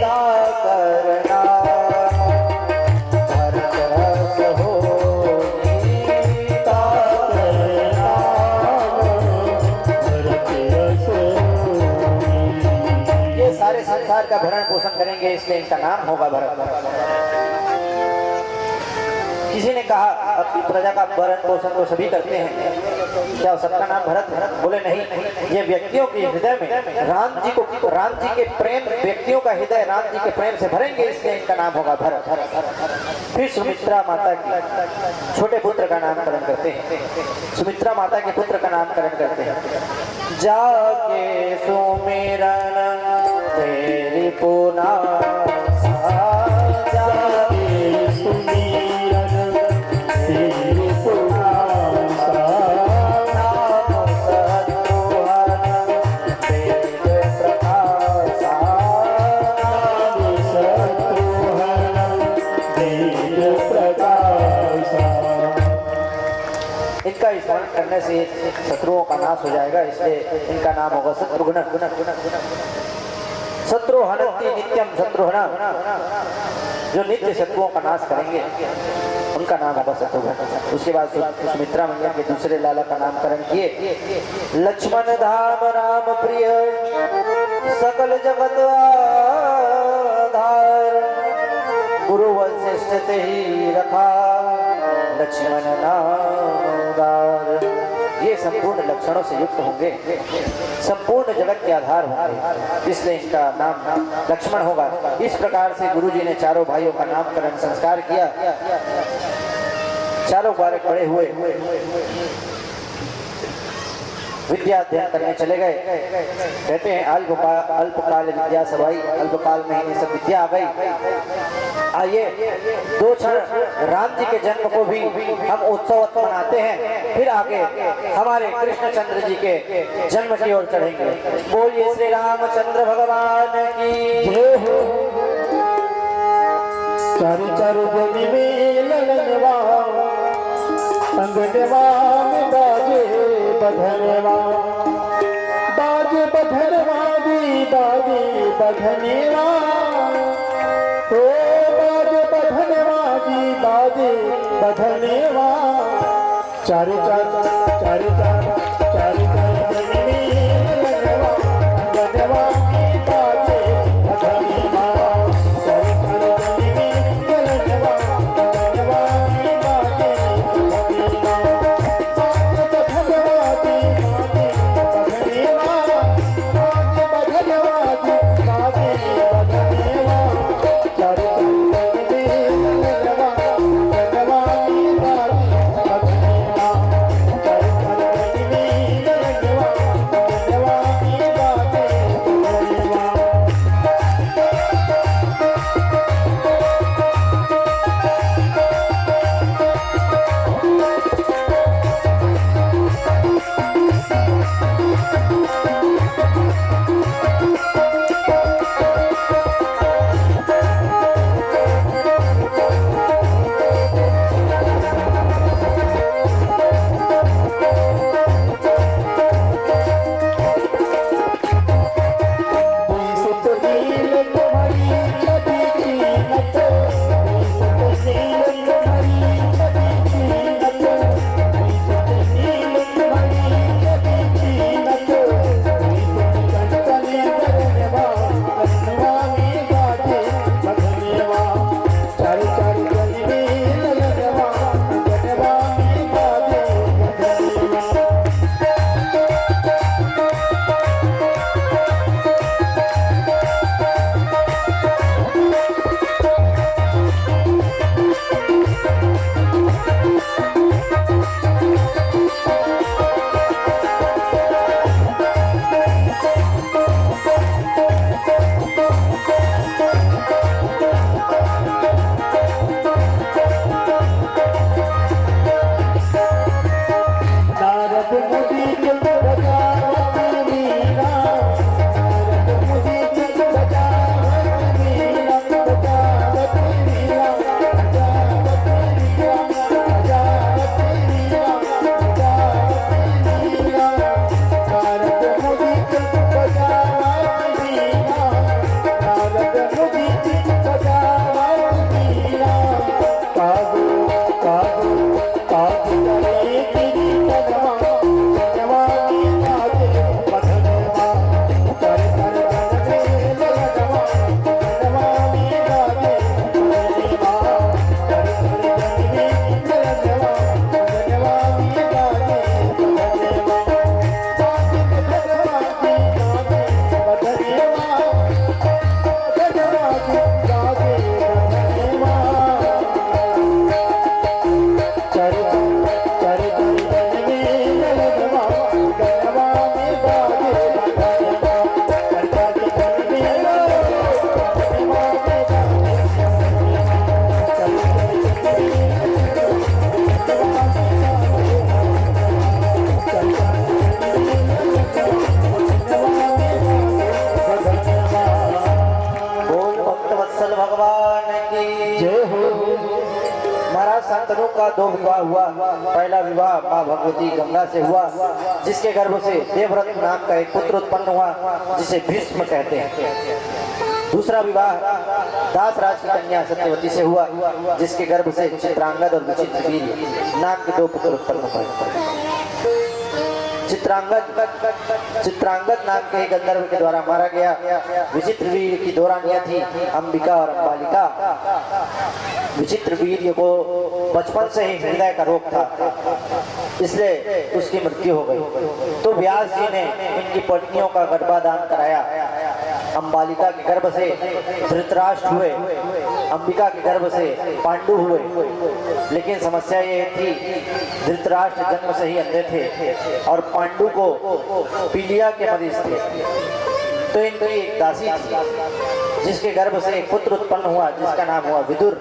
ता करना भरत रस होई। ता करना ये सारे संसार का भरण पोषण करेंगे, इसलिए इनका नाम होगा भरत। किसी ने कहा अपनी प्रजा का भरण पोषण तो सभी करते हैं, क्या सबका नाम भरत? बोले नहीं, ये व्यक्तियों के हृदय में राम जी के प्रेम, व्यक्तियों का हृदय राम जी के प्रेम से भरेंगे, इसलिए इनका नाम होगा भरत। फिर सुमित्रा माता की छोटे पुत्र का नामकरण करते हैं। सुमित्रा माता के पुत्र का नामकरण करते हैं। जाके सुमिरन तेरी पुना इनका स्मरण करने से शत्रुओं का नाश हो जाएगा, इसलिए इनका नाम होगा शत्रुघ्न। शत्रुहनन्ति नित्यम शत्रुघ्न, जो नित्य शत्रुओं का नाश करेंगे उनका नाम होगा शत्रुघ्न। उसके बाद सुमित्रा मैया के दूसरे लाला का नामकरण किए। लक्ष्मण धाम राम प्रिय सकल जगत आधार, गुरु वशिष्ठ ते ही रखा लक्ष्मण नामदार। ये संपूर्ण लक्षणों से युक्त होंगे, संपूर्ण जगत के आधार होंगे, इसलिए इनका नाम लक्ष्मण होगा। इस प्रकार से गुरुजी ने चारों भाइयों का नामकरण संस्कार किया। चारों बालक बड़े हुए, विद्या अध्ययन करने चले गए। कहते हैं अल्पकाल विद्या सभाई, अल्पकाल में ही सब विद्या आ गई। आइए दो क्षण राम जी के जन्म को भी हम उत्सव मनाते हैं, फिर आगे हमारे कृष्णचंद्र जी के जन्म की ओर चढ़ेंगे। बोलिए श्री रामचंद्र भगवान की जय हो। चारू चारू भूमि में ललनवा, अंगनवा में बाजे बधनवा, बाजे बधनवा दी बाजे बधनवा, ओ बाजे बधनवा दी बाजे बधनवा। चारू चारू चारू चारू चारू चारू भूमि में ललनवा, अंगनवा में बाजे बधनवा, चारू चारू भूमि में ललनवा, अंगनवा में बाजे बधनवा। शांतनु का 2 विवाह हुआ। पहला विवाह माँ भगवती गंगा से हुआ, जिसके गर्भ से देवव्रत नाम का एक पुत्र उत्पन्न हुआ, जिसे भीष्म कहते हैं। दूसरा विवाह दासराज की कन्या सत्यवती से हुआ, जिसके गर्भ से चित्रांगद और विचित्रवीर्य नाम के 2 पुत्र उत्पन्न हुए। चित्रांगद नाम के गंधर्व के द्वारा मारा गया। विचित्रवीर्य की 2 रानियां थी, अंबिका और अंबालिका। विचित्रवीर्य को बचपन से ही हृदय का रोग था, इसलिए उसकी मृत्यु हो गई। तो व्यास जी ने इनकी पत्नियों का गर्भाधान कराया। अंबालिका के गर्भ से धृतराष्ट्र हुए, अंबिका के गर्भ से पांडु हुए। लेकिन समस्या ये थी, धृतराष्ट्र जन्म से ही अंधे थे और पांडु को पीलिया के मरीज थे। तो इनकी एक दासी थी, जिसके गर्भ से एक पुत्र उत्पन्न हुआ, जिसका नाम हुआ विदुर।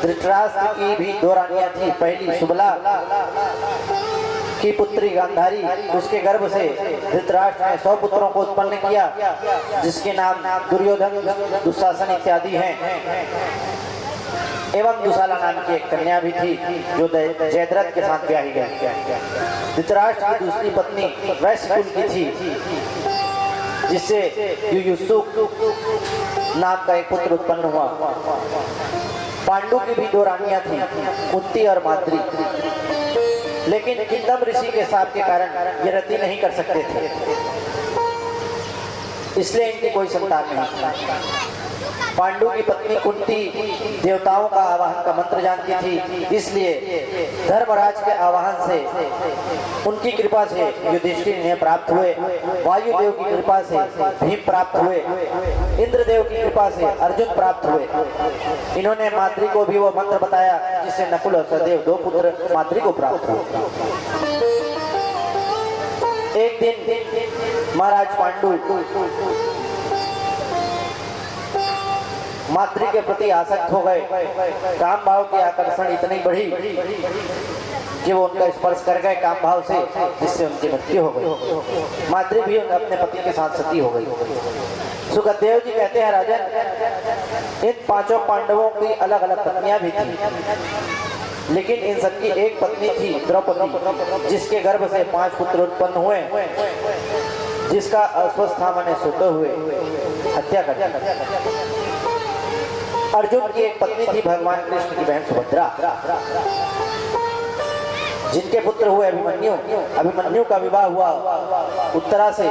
धृतराष्ट्र की भी 2 रानियां थी, पहली सुबला की पुत्री गांधारी, उसके गर्भ से धृतराष्ट्र ने 100 पुत्रों को उत्पन्न किया, जिसके नाम दुर्योधन, दुशासन इत्यादि हैं। एवं दुशाला नाम की एक कन्या भी थी, जो जयद्रथ के साथ ब्याही गई। धृतराष्ट्र की दूसरी पत्नी वैश्य कुल की थी, जिससे युयुत्सु नाम का एक पुत्र उत्पन्न हुआ। पांडु की भी 2 रानियां थी, कुंती और माद्री। लेकिन किंदम ऋषि के शाप के कारण ये रति नहीं कर सकते थे, इसलिए इनकी कोई संतान नहीं थी। पांडु की पत्नी कुंती देवताओं का आवाहन का मंत्र जानती थी, इसलिए धर्मराज के आवाहन से, उनकी कृपा से युधिष्ठिर इन्हें प्राप्त हुए। वायुदेव की कृपा से भीम प्राप्त हुए। इंद्रदेव की कृपा से अर्जुन प्राप्त हुए। इन्होंने माद्री को भी वो मंत्र बताया, जिससे नकुल और सहदेव 2 पुत्र माद्री को प्राप्त हुए। एक दिन महाराज पांडु माद्री के प्रति आसक्त हो गए। काम भाव की आकर्षण इतनी बढ़ी कि वो उनका स्पर्श कर गए काम भाव से, जिससे उनकी मृत्यु हो गई। माद्री भी अपने पति के साथ सती हो गई। सुखदेव जी कहते हैं, राजन, इन 5 पांडवों की अलग अलग पत्नियां भी थी, लेकिन इन सबकी एक पत्नी थी द्रौपदी, जिसके गर्भ से 5 पुत्र उत्पन्न हुए, जिसका अस्वस्थामा ने सोते हुए हत्या कर दी। अर्जुन की एक पत्नी थी भगवान कृष्ण की बहन सुभद्रा, जिनके पुत्र हुए अभिमन्यु। अभिमन्यु का विवाह हुआ उत्तरा से,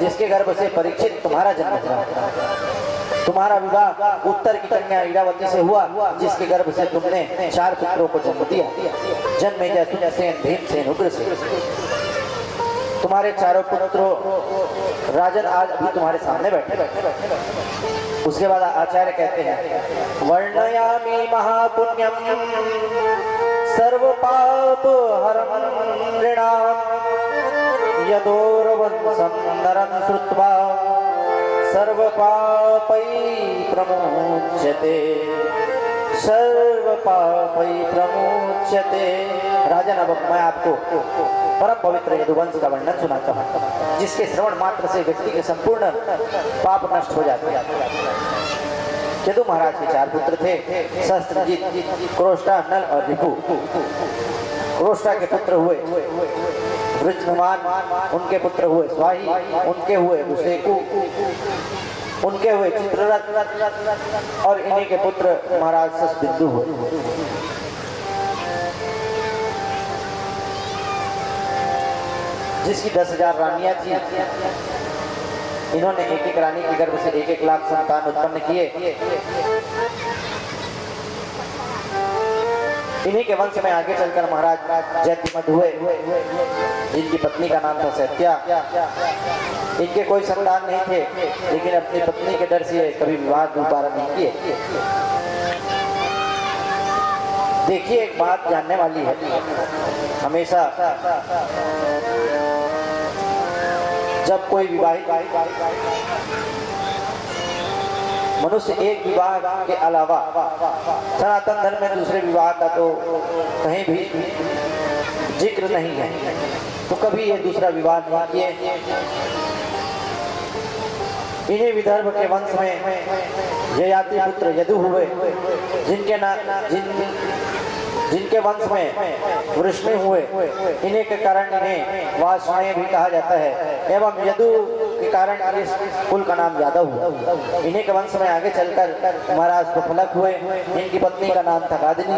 जिसके गर्भ से परीक्षित तुम्हारा जन्म हुआ। तुम्हारा विवाह उत्तर की कन्या ईरावती से हुआ, जिसके गर्भ से तुमने 4 पुत्रों को जन्म दिया, जन्मेजय, सुनसेन, भीमसेन, उग्रसेन। तुम्हारे 4 पुत्रों राजन आज अभी तुम्हारे सामने बैठे। उसके बाद आचार्य कहते हैं, वर्णयामि महापुण्यम सर्व पाप हरम नृणाम यदोरवंशं नरं श्रुत्वा सर्व पापै प्रमुच्यते, सर्व पापै प्रमुच्यते। राजन, अब मैं आपको परम पवित्र यदुवंश का वर्णन सुनाता हूँ, जिसके श्रवण मात्र से व्यक्ति के संपूर्ण पाप नष्ट हो जाते हैं। यदु महाराज के 4 पुत्र थे, शस्त्रजित, क्रोष्टा, नल और रिपु। क्रोष्टा के पुत्र हुए वृषभान, उनके पुत्र हुए स्वाही, उनके हुए उसेकु, उनके हुए चित्ररथ और इन्हीं के पुत्र महाराज ससबिंदु हुए। जिसकी 10,000 रानियां थी। इन्होंने एक एक रानी के गर्भ से 1-1 लाख संतान उत्पन्न किए। इन्हीं के वंश में आगे चलकर महाराज जयतिमद हुए, जिनकी पत्नी का नाम था सत्या। इनके कोई संतान नहीं थे, लेकिन अपनी पत्नी के डर से कभी विवाह दोबारा नहीं किए। देखिए, एक बात जानने वाली है, हमेशा जब कोई विवाहित मनुष्य एक विवाह के अलावा सनातन धर्म में दूसरे विवाह का तो कहीं भी जिक्र नहीं है, तो कभी ये दूसरा विवाह नहीं किए। इन्हीं विदर्भ के वंश में ययाति पुत्र यदु हुए, जिनके वंश में वृष्णि हुए, इन्हीं के कारण इन्हें वासनाएं भी कहा जाता है। एवं यदु के कारण इस कुल का नाम यादव हुआ। इन्हीं के वंश में आगे चलकर महाराज प्रफुल्लक हुए, इनकी पत्नी का नाम था गादिनी।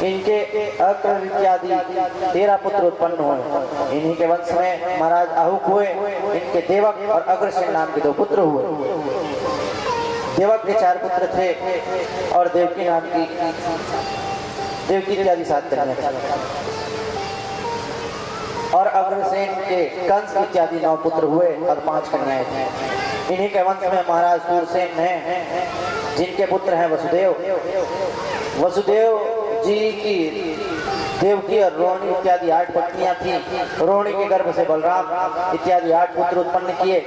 इनके अक्र इत्यादि 13 पुत्र उत्पन्न हुए। इन्हीं के वंश में महाराज आहुक हुए, इनके देवक और अग्रसेन नाम के 2 पुत्र हुए। देवक के 4 पुत्र थे और देवकी नाम की देवकी इत्यादि 7 कन्या और अग्रसेन के कंस इत्यादि 9 पुत्र हुए और 5 कन्याएं थी। इन्हीं के वंश में महाराज सूरसेन हैं, जिनके पुत्र हैं वसुदेव। वसुदेव जी की देवकी और रोहिणी इत्यादि 8 पत्नियां थीं। रोहिणी के गर्भ से बलराम इत्यादि 8 पुत्र उत्पन्न किए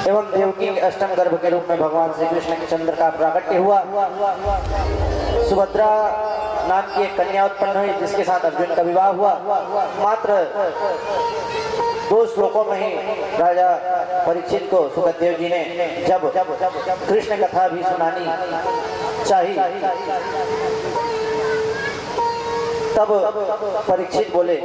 एवं देवकी के अष्टम गर्भ के रूप में भगवान श्री कृष्ण के चंद्र का प्राकट्य हुआ। सुभद्रा नाम की एक कन्या उत्पन्न हुई, जिसके साथ अर्जुन का विवाह हुआ। मात्र 2 श्लोकों में ही राजा परीक्षित को सुखदेव जी ने जब कृष्ण कथा भी सुनानी चाहिए, तब परीक्षित बोले,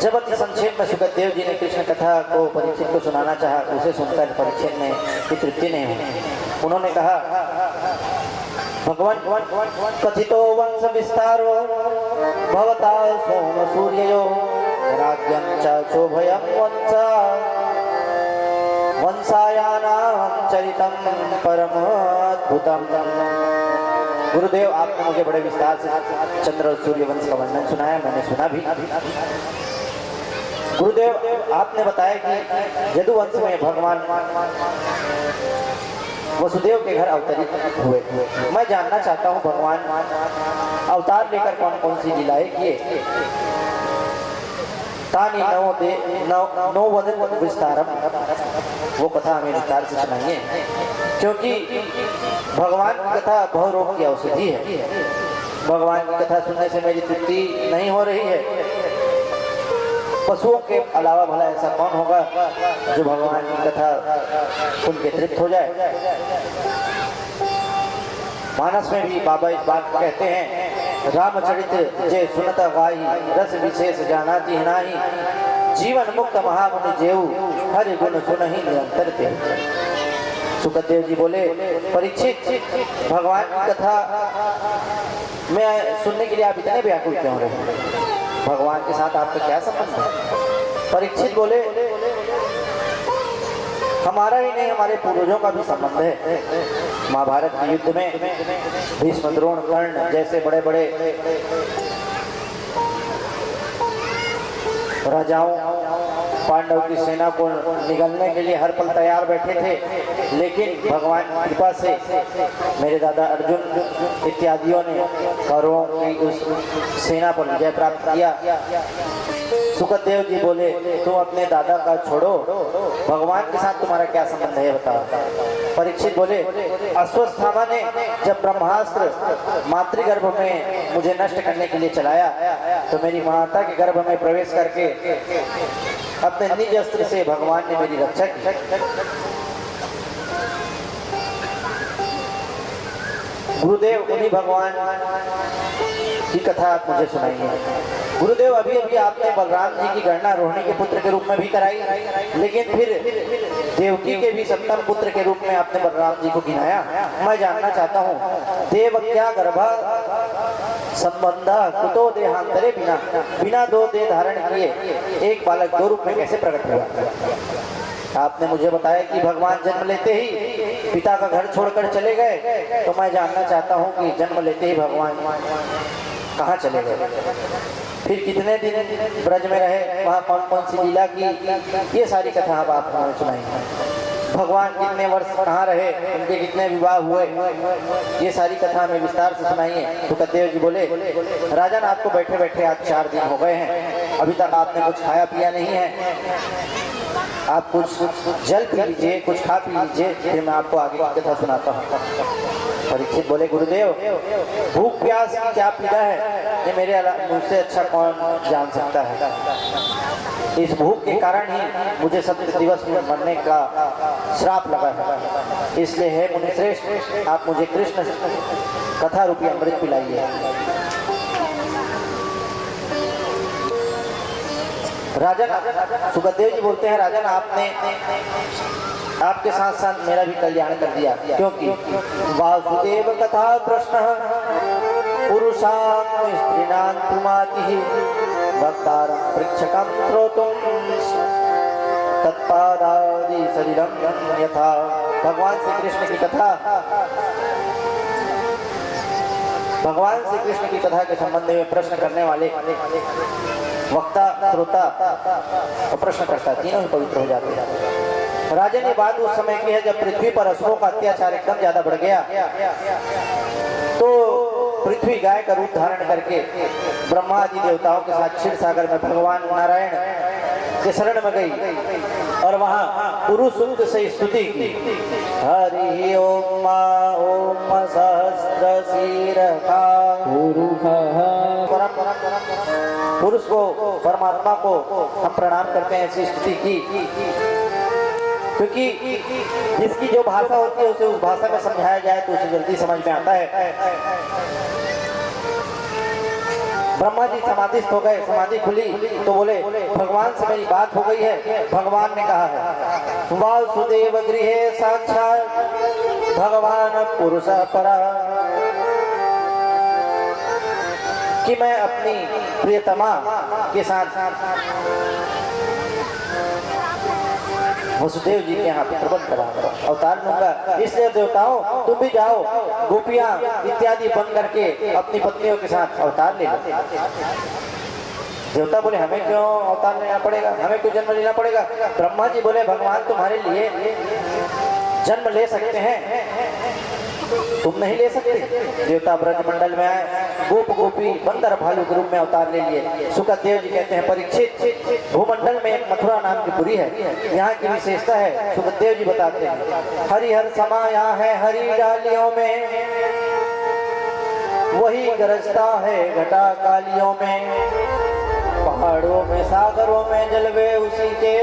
जब अति संक्षेप में सुखदेव जी ने कृष्ण कथा को परीक्षित को सुनाना चाहा, उसे सुनकर परीक्षित ने तृप्ति नहीं हुई। उन्होंने कहा, भगवान कथितो वंश विस्तारो भवता सोम सूर्यो राज्यं च चोभयं वंशायानां चरितं परमाद्भुतम्। गुरुदेव, आपने मुझे बड़े विस्तार से चंद्र और सूर्य वंश का वर्णन सुनाया, मैंने सुना भी। गुरुदेव, आपने बताया कि यदुवंश में भगवान वसुदेव के घर अवतरित हुए। मैं जानना चाहता हूँ, भगवान अवतार लेकर कौन कौन सी लीलाएं किए। तानी नौ वदन विस्तारम, वो कथा हमें विस्तार से सुनाइए, क्योंकि भगवान की कथा बहुरोग की औषधि है। भगवान की कथा सुनने से मेरी तृप्ति नहीं हो रही है। पशुओं के अलावा भला ऐसा कौन होगा जो भगवान की कथा सुन के तृप्त हो जाए। मानस में भी बाबा इस बात कहते हैं, रामचरित जे सुनत गाई रस विशेष जानाति नाही, जीवन मुक्त महामुनि जेऊ हरि गुण सुनहि निरंतर ते। सुखदेव जी बोले, परीक्षित, भगवान की कथा में सुनने के लिए आप इतने व्याकुल क्यों हो रहे हैं? भगवान के साथ आपका क्या संबंध है? परीक्षित बोले, हमारा ही नहीं, हमारे पूर्वजों का भी संबंध है। महाभारत के युद्ध में भीष्म, द्रोण, कर्ण जैसे बड़े बड़े राजाओं पांडव की सेना को निगलने के लिए हर पल तैयार बैठे थे, लेकिन भगवान की कृपा से मेरे दादा अर्जुन इत्यादियों ने कौरवों की उस सेना पर विजय प्राप्त किया। सुखदेव जी बोले, तुम अपने दादा का छोड़ो, भगवान के साथ तुम्हारा क्या संबंध है बताओ। परीक्षित बोले, अश्वत्थामा ने जब ब्रह्मास्त्र मातृगर्भ में मुझे नष्ट करने के लिए चलाया, तो मेरी माता के गर्भ में प्रवेश करके अपने निज अस्त्र से भगवान ने मेरी रक्षा की। गुरुदेव, उन्हीं भगवान की कथा आप मुझे सुनाइए। गुरुदेव, अभी अभी आपने बलराम जी की गणना रोहिणी के पुत्र के रूप में भी कराई, लेकिन फिर देवकी के भी 7वें पुत्र के रूप में आपने बलराम जी को गिनाया। मैं जानना चाहता हूँ, देवक्या गर्भा संबंध कुतो देहांतरे बिना 2 देह धारण किए एक बालक 2 रूप में कैसे प्रकट हुआ? आपने मुझे बताया कि भगवान जन्म लेते ही पिता का घर छोड़कर चले गए, तो मैं जानना चाहता हूँ कि जन्म लेते ही भगवान कहाँ चले गए, फिर कितने दिन ब्रज में रहे, वहाँ कौन कौन सी लीला की, ये सारी कथा आप हमें सुनाएंगे। भगवान कितने वर्ष कहाँ रहे, उनके कितने विवाह हुए, ये सारी कथा हमें विस्तार से सुनाइए। सुखदेव जी बोले, राजन, आपको बैठे बैठे आज 4 दिन हो गए हैं, अभी तक आपने कुछ खाया पिया नहीं है। आप कुछ जल पी लीजिए, कुछ खा पी लीजिए, फिर मैं आपको आगे की कथा सुनाता हूँ। परीक्षित बोले गुरुदेव, भूख प्यास की क्या पीड़ा है, ये मेरे मुझसे अच्छा कौन जान सकता है। इस भूख के कारण ही मुझे सत्य दिवस में मरने का श्राप लगा है। इसलिए है मुनिश्रेष्ठ, आप मुझे कृष्ण कथा रूपी अमृत पिलाइए। राजन सुखदेव जी बोलते हैं, राजन आपने आपके साथ साथ मेरा भी कल्याण कर दिया, क्योंकि वासुदेव कथा प्रश्न पुरुषां स्त्रीणां तुमाति वक्तारं पृच्छकं श्रोतुं तत्पादादि शरीरं यथा। भगवान श्री कृष्ण की कथा, भगवान श्री कृष्ण की कथा के संबंध में प्रश्न करने वाले वक्ता, श्रोता और प्रश्नकर्ता तीनों ही पवित्र हो जाते हैं। राजन ये बात उस समय की है जब पृथ्वी पर असुरों का अत्याचार एकदम ज्यादा बढ़ गया, तो पृथ्वी गाय का रूप धारण करके ब्रह्मा आदि देवताओं के साथ क्षीर सागर में भगवान नारायण के शरण में गई और वहां पुरुष सूक्त से स्तुति की। हरि ओम ओम सहस्र शीरखा पुरुष को, परमात्मा को हम प्रणाम करते हैं, ऐसी स्तुति की, क्योंकि जिसकी जो भाषा होती है उसे उस भाषा में समझाया जाए तो उसे जल्दी समझ में आता है। ब्रह्मा जी समाधिस्थ हो गए, समाधि खुली तो बोले भगवान से मेरी बात हो गई है। भगवान ने कहा है, वासुदेव गृहे साक्षात् भगवान पुरुष परा, कि मैं अपनी प्रियतमा के साथ वसुदेव जी के यहाँ प्रबंध कराऊंगा, अवतार लूंगा। इसलिए देवताओं तुम भी जाओ, गोपियां इत्यादि बन करके अपनी पत्नियों के साथ अवतार ले लो। देवता बोले हमें क्यों अवतार लेना पड़ेगा, हमें क्यों जन्म लेना पड़ेगा। ब्रह्मा जी बोले भगवान तुम्हारे लिए जन्म ले सकते हैं, तुम नहीं ले सकते। देवता ब्रजमंडल में आए, गोप गोपी बंदर भालू के रूप में अवतार ले लिए। सुखदेव जी कहते हैं, परीक्षित भूमंडल में एक मथुरा नाम की पुरी है, यहाँ की विशेषता है। सुखदेव जी बताते हैं, हरिहर समाया है हरी डालियों में, वही गरजता है घटा कालियों में, पहाड़ों में सागरों में जलवे उसी के,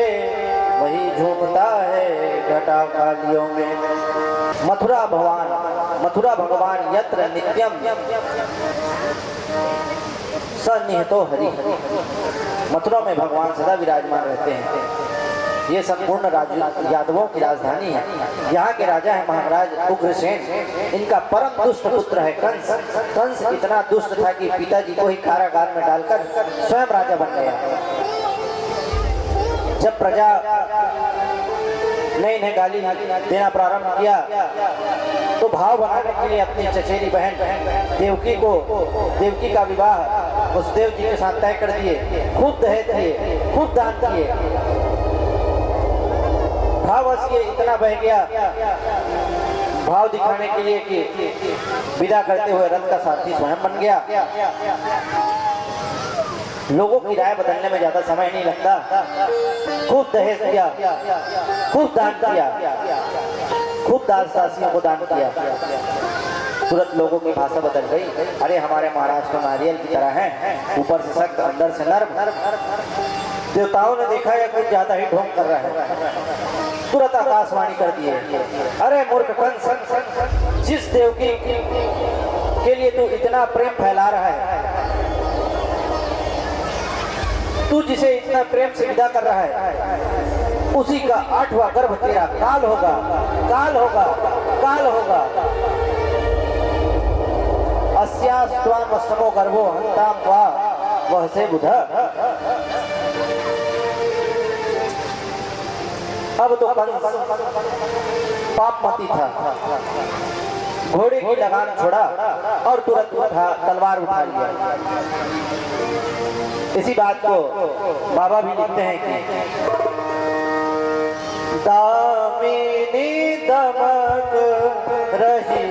वही झूमता है घटा कालियों में। मथुरा भगवान यत्र नित्यम सन्निहितो हरि, मथुरा में भगवान सदा विराजमान रहते हैं। ये संपूर्ण यादवों की राजधानी है। यहाँ के राजा है महाराज उग्रसेन, इनका परम दुष्ट पुत्र है कंस। कंस इतना दुष्ट था कि पिताजी को ही कारागार में डालकर स्वयं राजा बन गया। जब प्रजा ने इन्हें गाली देना प्रारंभ किया तो भाव बनाने के लिए अपनी चचेरी बहन देवकी का विवाह वसुदेव जी के साथ तय कर दिए। खुद दहेज दिए, खुद दान किए। भाव ये इतना बह गया, भाव दिखाने के लिए कि विदा करते हुए रथ का सारथी स्वयं बन गया। लोगों की राय बदलने में ज्यादा समय नहीं लगता। खूब दहेज दिया, खूब दान किया, खूब दास दासियों को दान किया। तुरंत लोगों की भाषा बदल गई। अरे हमारे महाराज तो नारियल की तरह हैं, ऊपर से सख्त अंदर से नर्म। देवताओं ने देखा यह कुछ ज्यादा ही ढोंग कर रहा है, तुरंत आकाशवाणी कर दिए, अरे मूर्ख कंस, जिस देवकी के लिए तू इतना प्रेम फैला रहा है, तू जिसे इतना प्रेम से विदा कर रहा है, उसी का 8वां गर्भ तेरा काल होगा, काल होगा, काल होगा। अस्यास्त्वामस्तमो गर्भो हन्ताम वा वह से बुध। अब तो पापमती था, घोड़े की लगाम छोड़ा और तुरंत तलवार उठा लिया। इसी बात को बाबा भी लिखते हैं कि दामिनी दमक रही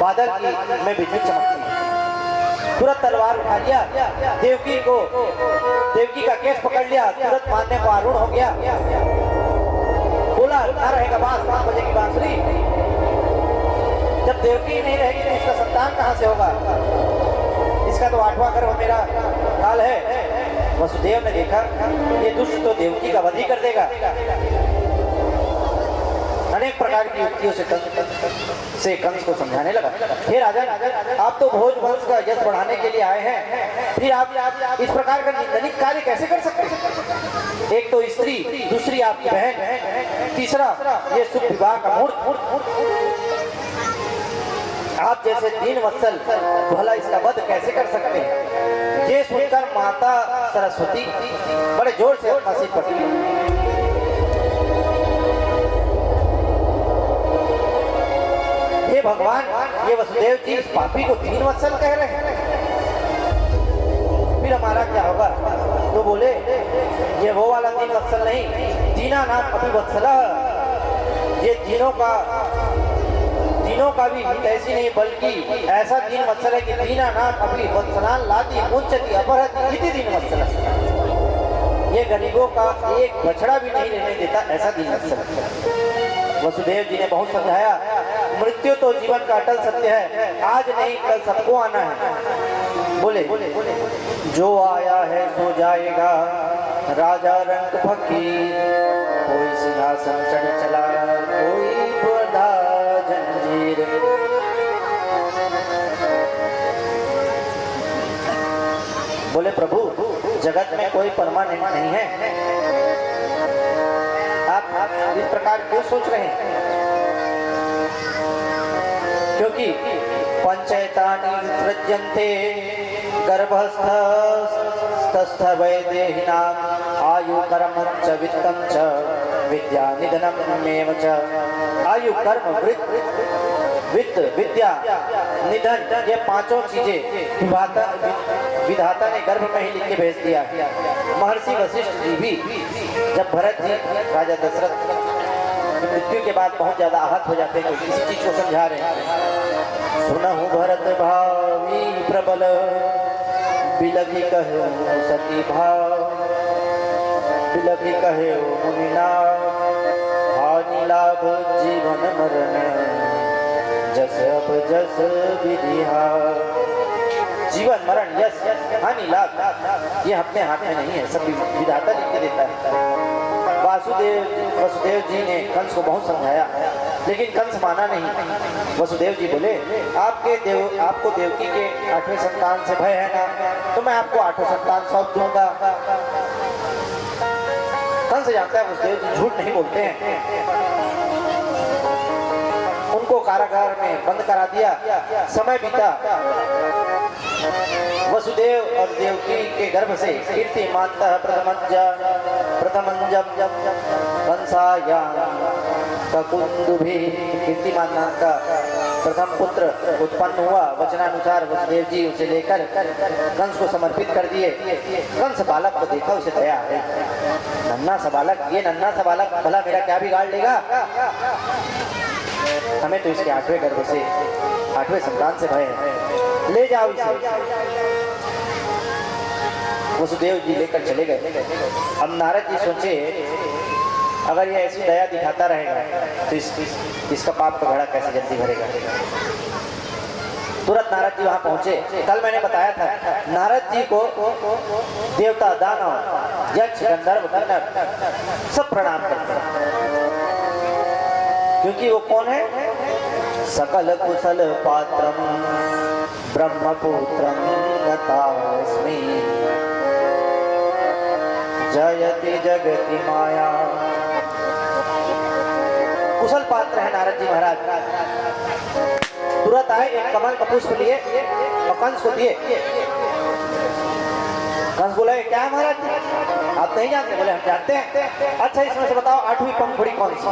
बादल की में बिजली चमकती है। तुरंत तलवार उठा लिया, देवकी का केस पकड़ लिया, तुरंत मारने को आरूढ़ हो गया। बोला ना रहेगा बांस, 5 बजे की बांसुरी। जब देवकी नहीं रहेगी तो इसका संतान कहां से होगा? इसका तो 8वां गर्भ मेरा काल है। वसुदेव ने देखा ये दुष्ट तो देवकी का वध ही कर देगा। अनेक प्रकार की युक्तियों से कंस को समझाने लगा। हे राजन, आप तो भोज वंश का यश बढ़ाने के लिए आए हैं, फिर आप इस प्रकार का निंदनीय कार्य कैसे कर सकते हैं? एक तो स्त्री, दूसरी आपकी बहन, तीसरा ये शुभ विवाह का मुहूर्त। आप जैसे 3 वत्सल भला इसका वध कैसे कर सकते हैं? ये सुनकर माता सरस्वती बड़े जोर से अपना सिर पकड़ी। हे भगवान, ये वसुदेव जी इस पापी को 3 वत्सल कह रहे हैं, फिर हमारा क्या होगा? तो बोले ये वो वाला 3 वत्सल नहीं, दीना नाम अभिवत्सला। ये तीनों का भी ऐसी नहीं, बल्कि ऐसा 3 वत्सल है कि दीना नाम अभिवत्सलान लाती मुंचती अपहरती इति 3 वत्सल। ये गरीबों का एक बछड़ा भी नहीं रहने देता, ऐसा 3 वत्सल। वसुदेव जी ने बहुत समझाया, मृत्यु तो जीवन का अटल सत्य है, आज नहीं कल सबको आना है। बोले जो आया है सो जाएगा, राजा रंग फकीर, कोई सिंहासन चढ़ चला, कोई बंधा जंजीर। बोले प्रभु, जगत में कोई परमानेंट नहीं है, आप इस प्रकार क्यों सोच रहे हैं? क्योंकि पंचैतानि सृज्यन्ते गर्भस्थ वैदेहिनां आयु कर्म च वित्तं च विद्या निधनमेव च। आयु कर्म वित्त विद्या निधन, ये 5 चीजें विधाता ने गर्भ में ही लिख के भेज दिया। महर्षि वशिष्ठ जी भी जब भरत जी राजा दशरथ मृत्यु के बाद बहुत ज्यादा आहत हो जाते हैं, तो इसी चीज को समझा रहे हैं। सुनहु भरत भावी प्रबल, बिलखि कहे सती भाव, बिलखि कहे मुनिना, हानि लाभ जीवन मरण, जस अब जस विधिहा। जीवन मरण यश हानि लाभ ये अपने हाथ में नहीं है, सब विधाता लिख के देता है। वसुदेव जी ने कंस को बहुत समझाया, लेकिन कंस माना नहीं। वसुदेव जी बोले आपको देवकी के 8वें संतान से भय है ना, तो मैं आपको 8वां संतान सौंप दूंगा। कंस जानता है वसुदेव जी झूठ नहीं बोलते हैं। उनको कारागार में बंद करा दिया। समय बीता, वसुदेव और देवकी के गर्भ से कीर्तिमानतः प्रथमंजम कंसायां ककुंदुभिः, कीर्तिमान नाम का प्रथम पुत्र उत्पन्न हुआ। वचनानुसार वसुदेव जी उसे लेकर कंस को समर्पित कर दिए। कंस बालक को देखा, उसे दया आई। नन्हा सा बालक, ये नन्हा सा बालक भला मेरा क्या बिगाड़ लेगा? हमें तो इसके 8वें गर्भ से 8वें संतान से भय है, ले जाओ इसे। वसुदेव जी लेकर चले गए। अब नारद जी सोचे अगर ये ऐसी दया दिखाता रहेगा तो इसका पाप का घड़ा कैसे जल्दी भरेगा। तुरंत नारद जी वहां पहुंचे। कल मैंने बताया था नारद जी को देवता, दानव, यक्ष, गंधर्व, किन्नर सब प्रणाम करते हैं, क्योंकि वो कौन है? सकल कुशल पात्रम ब्रह्मपुत्रम नतास्मि, जयति जगति माया। कुशल पात्र है नारद जी महाराज। तुरंत आए, एक कमल का पुष्प लिए और कंस को दिए। कंस बोला क्या है महाराज, आप नहीं जानते? बोले हम जानते हैं। अच्छा इसमें से बताओ 8वीं पंखुड़ी कौन सी?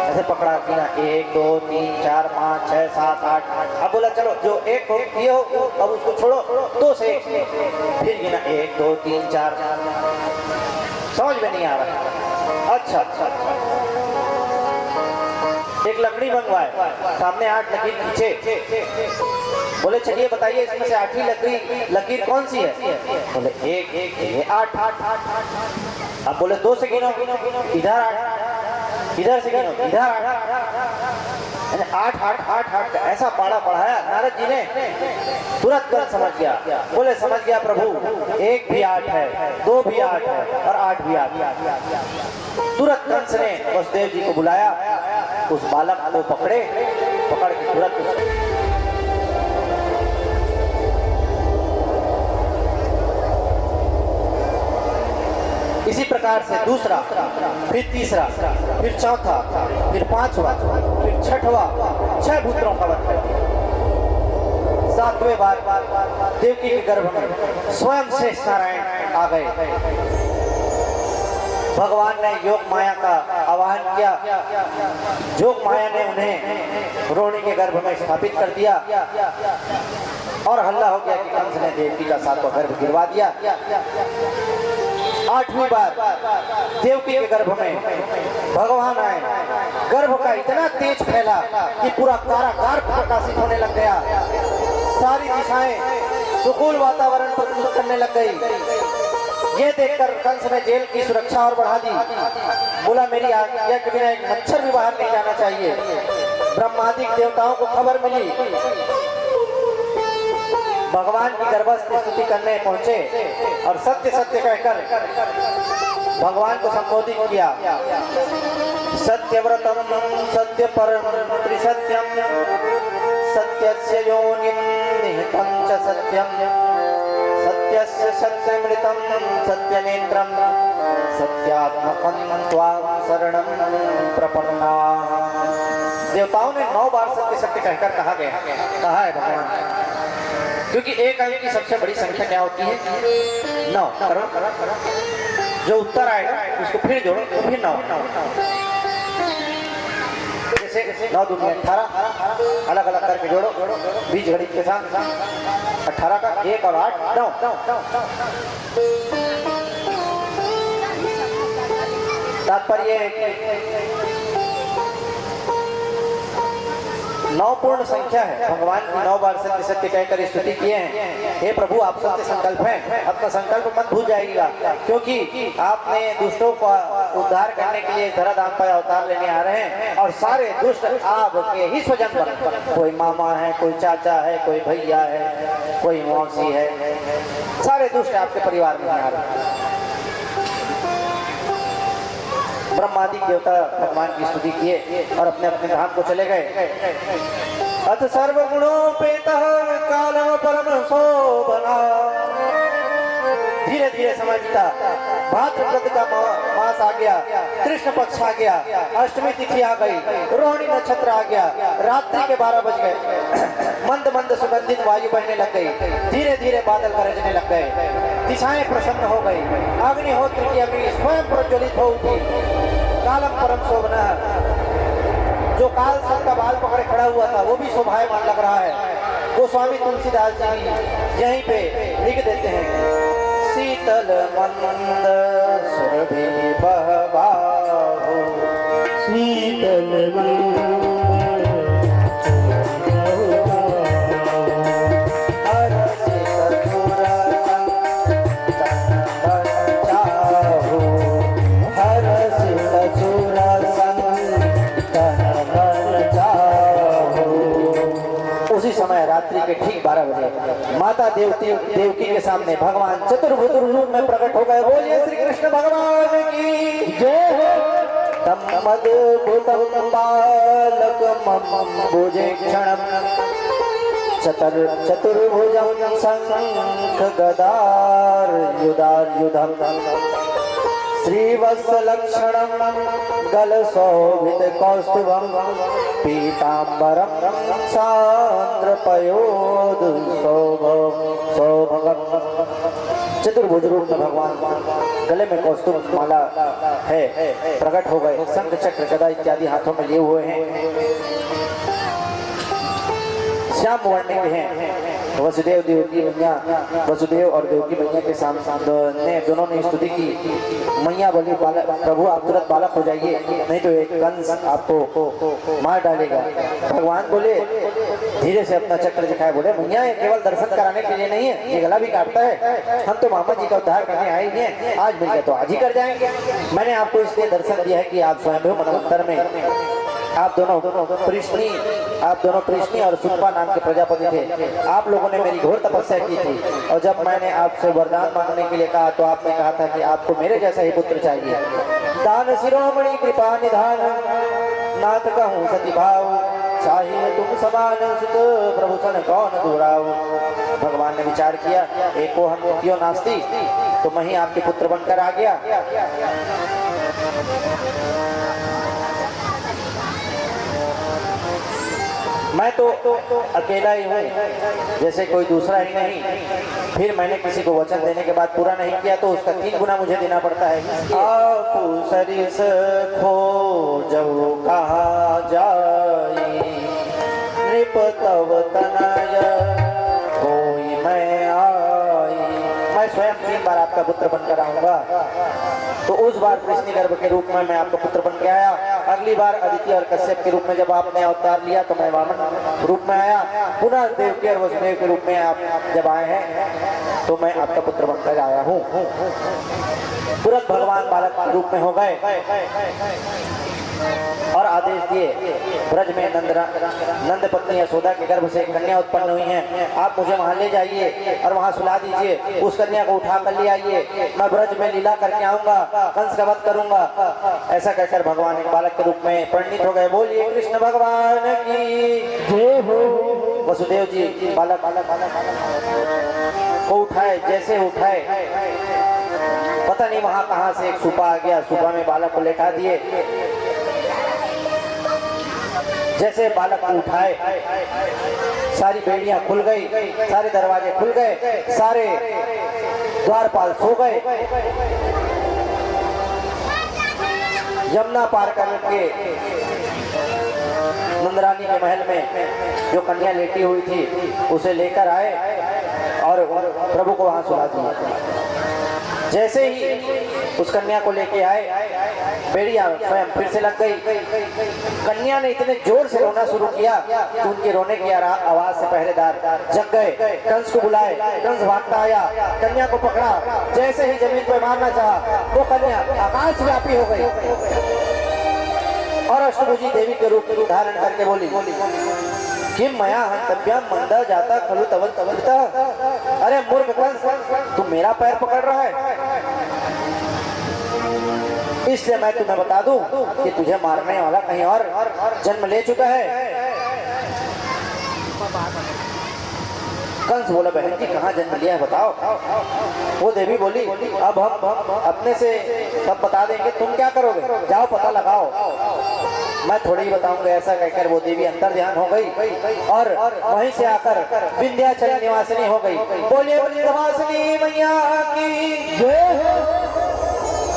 ऐसे पकड़ा गिना, 1 2 3 4 5 6 7 8। अब बोला चलो जो एक हो ये हो, अब उसको छोड़ो, 2 से 1 फिर गिना 1 2 3 4। समझ में नहीं आ रहा। अच्छा एक लकड़ी मंगवाए, सामने 8 लकीर खींचे, बोले चलिए बताइए इसमें से 8वीं लकीर कौन सी है? बोले एक ये 8। अब बोले 2 से गिनो, इधर 8, इधर से गिनो, इधर 8, 8 8 8 8 ऐसा पाड़ा पढ़ाया। नारद जी ने तुरंत समझ गया, बोले समझ गया प्रभु, 1 भी 8 है, 2 भी 8 है और 8 भी 8। तुरंत कंस ने वसुदेव जी को बुलाया, उस बालक को पकड़ के तुरंत इसी प्रकार से दूसरा, फिर तीसरा, फिर चौथा, फिर 5वां, फिर 6वां, 6 पुत्रों का वध कर दिया। 7वें बार देवकी के गर्भ में स्वयं शेष नारायण आ गए। भगवान ने योग माया का आवाहन किया, योग माया ने उन्हें रोहिणी के गर्भ में स्थापित कर दिया और हल्ला हो गया कि कंस ने देवकी का 7वां गर्भ गिरवा दिया। 8वीं बार देवकी के गर्भ में भगवान आए, गर्भ का इतना तेज फैला कि पूरा कारागार प्रकाशित होने लग गया, सारी दिशाएं सुकूल वातावरण प्रस्तुत करने लग गई। ये देखकर कंस ने जेल की सुरक्षा और बढ़ा दी, बोला मेरी आज्ञा के बिना एक मच्छर भी बाहर नहीं जाना चाहिए। ब्रह्मादि देवताओं को खबर मिली, भगवान की गर्भस्थ स्तुति करने पहुंचे और सत्य सत्य कहकर भगवान को संबोधित किया। सत्यव्रतम सत्य परम त्रिसत्यम सत्यस्य योनिं निहितं च सत्यम सत्यस्य सत्यमृतं सत्यनेत्रं सत्यात्मकं त्वां शरणं प्रपन्ना। देवताओं ने 9 बार सत्य सत्य कहकर कहा है भगवान, क्योंकि एक अंक की सबसे बड़ी संख्या क्या होती है? 9। करो, जो उत्तर आएगा उसको फिर जोड़ो तो फिर 9। जैसे 9 दूनी 18, अलग अलग करके जोड़ो, बीच घड़ी के साथ 18 का 1 और 8 9। तात्पर्य 9 पूर्ण संख्या है। भगवान की 9 बार सत्य सत्य कहकर स्तुति किए हैं। हे प्रभु आप सत्य संकल्प हैं, अपना संकल्प मत भूल जाइएगा, क्योंकि आपने दुष्टों का उद्धार करने के लिए धराधाम पर अवतार लेने आ रहे हैं और सारे दुष्ट आपके ही स्वजन पर, कोई मामा है, कोई चाचा है, कोई भैया है, कोई मौसी है, सारे दुष्ट आपके परिवार में आ रहे हैं। ब्रह्मादि देवता भगवान की स्तुति किए और अपने अपने धाम को चले गए। अथ सर्वगुणोपेतः कालम परम शोभना। धीरे धीरे समय बीता, भाद्रपद का मास आ गया, कृष्ण पक्ष आ गया, अष्टमी तिथि आ गई, रोहिणी नक्षत्र आ गया, रात्रि के 12 बज गए, मंद मंद सुगंधित वायु बहने लग गई, धीरे धीरे बादल गरजने लग गए, दिशाएं प्रसन्न हो गई, अग्निहोत्र की अग्नि स्वयं प्रज्वलित हो उठी। कालम परम शोभना, जो काल सबका बाल पकड़े खड़ा हुआ था वो भी शोभायमान लग रहा है। गोस्वामी तुलसीदास जी यहीं पे लिख देते हैं, शीतल मंद सुरभि बहबाहु, शीतल मंद समय रात्रि के ठीक 12 बजे माता देवकी के सामने भगवान चतुर्भुज रूप में प्रकट हो गए। बोलिए श्री कृष्ण भगवान की जय हो। तम मद्भुतं बालकमं भुजेक्षणं चतुर्भुजं शंख गदार्युधार्युधं श्रीवत्सलक्षणं गलशोभित कौस्तुभं पीताम्बरं सान्द्रपयोध शोभगं। चतुर्भुज रूप में भगवान गले में कौस्तुभ माला है, प्रकट हो गए, शंख चक्र गदा इत्यादि हाथों में लिए हुए हैं। जाम बढ़ने के हैं। वसुदेव देवकी मैया, वसुदेव और देवकी मैया के सामने दोनों ने स्तुति की। मैया बोली प्रभु आप तुरंत बालक हो जाइए, नहीं तो एक कंस आपको मार डालेगा। भगवान बोले धीरे से अपना चक्र दिखाए, बोले मैया ये केवल दर्शन कराने के लिए नहीं है, ये गला भी काटता है। हम तो मामा जी का उद्धार करने आए हैं, आज मिल गए तो आज ही कर जाएंगे। मैंने आपको इसलिए दर्शन दिया है कि आप स्वयं मनवंतर में आप दोनों कृष्णी और सुप्पा नाम के प्रजापति थे। आप लोगों ने मेरी घोर तपस्या की थी और जब मैंने आपसे वरदान मांगने के लिए कहा तो आपने कहा था कि आपको मेरे जैसा ही पुत्र चाहिए। दान शिरोमणि कृपा निधान नाथ कहूँ सती भाव, चाहिए तुम समान सुत प्रभु सन कौन दूराव। भगवान ने विचार किया एको हम क्यों नास्ती, तो मैं ही आपके पुत्र बनकर आ गया। मैं तो अकेला ही हूँ, जैसे कोई दूसरा ही नहीं। फिर मैंने किसी को वचन देने के बाद पूरा नहीं किया तो उसका 3 गुना मुझे देना पड़ता है। आपु सरिस खो जऊ कहा जाई, नृप तव तनय कोई मैं आई। मैं स्वयं 3 बार आपका पुत्र बनकर आऊंगा। तो उस बार कृष्ण गर्भ के रूप में मैं आपका पुत्र बन के आया। अगली बार अदिति और कश्यप के रूप में जब आपने अवतार लिया तो मैं वामन रूप में आया। पुनः देवकी और वसुदेव के रूप में आप जब आए हैं तो मैं आपका पुत्र बनकर आया हूँ। तुरंत भगवान बालक के रूप में हो गए और आदेश दिए ब्रज में नंद पत्नी यशोदा के गर्भ से कन्या उत्पन्न हुई है, आप मुझे वहां ले जाइए और वहां सुला दीजिए। उस कन्या को उठा कर ले आइए, मैं ब्रज में लीला करके आऊंगा, कंस का वध करूंगा। ऐसा कहकर भगवान एक बालक के रूप में परिणित हो गए। बोलिए कृष्ण भगवान की जय हो। वसुदेव जी बालक को उठाए, जैसे उठाए पता नहीं वहां कहां से एक सुपा आ गया, सुपा में बालक को लेटा दिए। जैसे बालक को उठाए सारी बेड़ियां खुल गई, सारे दरवाजे खुल गए, सारे द्वारपाल सो गए। यमुना पार करके नंदरानी के महल में जो कन्या लेटी हुई थी उसे लेकर आए और प्रभु को वहां सुला दिया। जैसे ही उस कन्या को लेके आए बेड़िया स्वयं फिर से लग गई। कन्या ने इतने जोर से रोना शुरू किया कि उनके रोने की आवाज से पहरेदार जग गए। कंस को बुलाए, कंस भागता आया, कन्या को पकड़ा, जैसे ही जमीन पर मारना चाहा वो कन्या आकाशव्यापी हो गई और अष्टभुजी देवी के रूप धारण करके बोली किम मया हंतव्यम मंदा जाता खलु तवल तवलता। अरे मूर्ख कंस, तू मेरा पैर पकड़ रहा है, इसलिए मैं तुम्हें बता दूं कि तुझे मारने वाला कहीं और जन्म ले चुका है। कंस बोला बहन जी कहाँ जन्म लिया है बताओ। वो देवी बोली अब हम अपने से सब बता देंगे, तुम क्या करोगे, जाओ पता लगाओ, मैं थोड़ी ही बताऊंगा। ऐसा कहकर वो देवी अंतर ध्यान हो गई और वहीं से आकर विंध्याचल निवासिनी हो गई। बोलिए विंध्यवासिनी मैया की जय हो।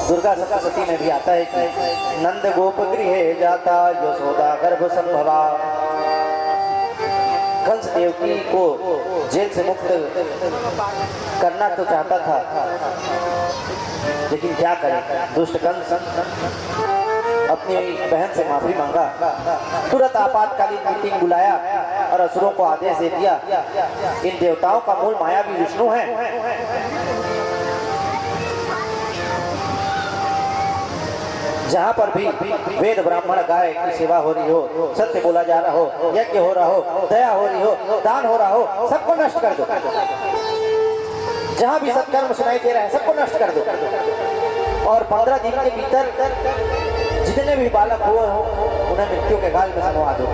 दुर्गा सप्तशती में भी आता है कि नंद गोप गृह जाता यशोदा गर्भ संभवा। कंस देवकी को जेल से मुक्त करना तो चाहता था, लेकिन क्या करे, दुष्ट कंस अपनी बहन से माफी मांगा। तुरंत आपातकालीन मीटिंग बुलाया और असुरों को आदेश दे दिया इन देवताओं का मूल माया भी विष्णु है। जहाँ पर भी वेद ब्राह्मण गाय की सेवा हो रही हो, सत्य बोला जा रहा हो, यज्ञ हो रहा हो, दया हो रही हो, दान हो रहा हो, सबको नष्ट कर दो। जहाँ भी सत्कर्म सुनाई दे रहा है सबको नष्ट कर दो और 15 दिन के भीतर जितने भी बालक हुए हो उन्हें मृत्यु के गाल में समवा दो।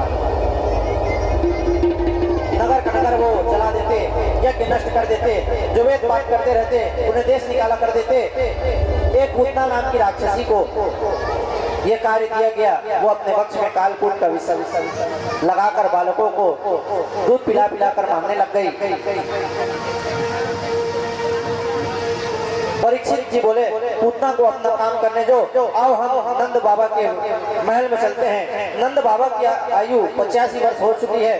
नगर कनगर वो जला देते, यज्ञ नष्ट कर देते, जो वेद पाठ करते रहते उन्हें देश निकाला कर देते। एक पूतना नाम की राक्षसी को यह कार्य दिया गया, वो अपने वक्ष में कालकूट का विष लगाकर बालकों को दूध पिला पिला कर मारने लग गई। परीक्षित जी बोले पूतना को अपना काम करने जो, आओ हम नंद बाबा के महल में चलते हैं। नंद बाबा की आयु 85 वर्ष हो चुकी है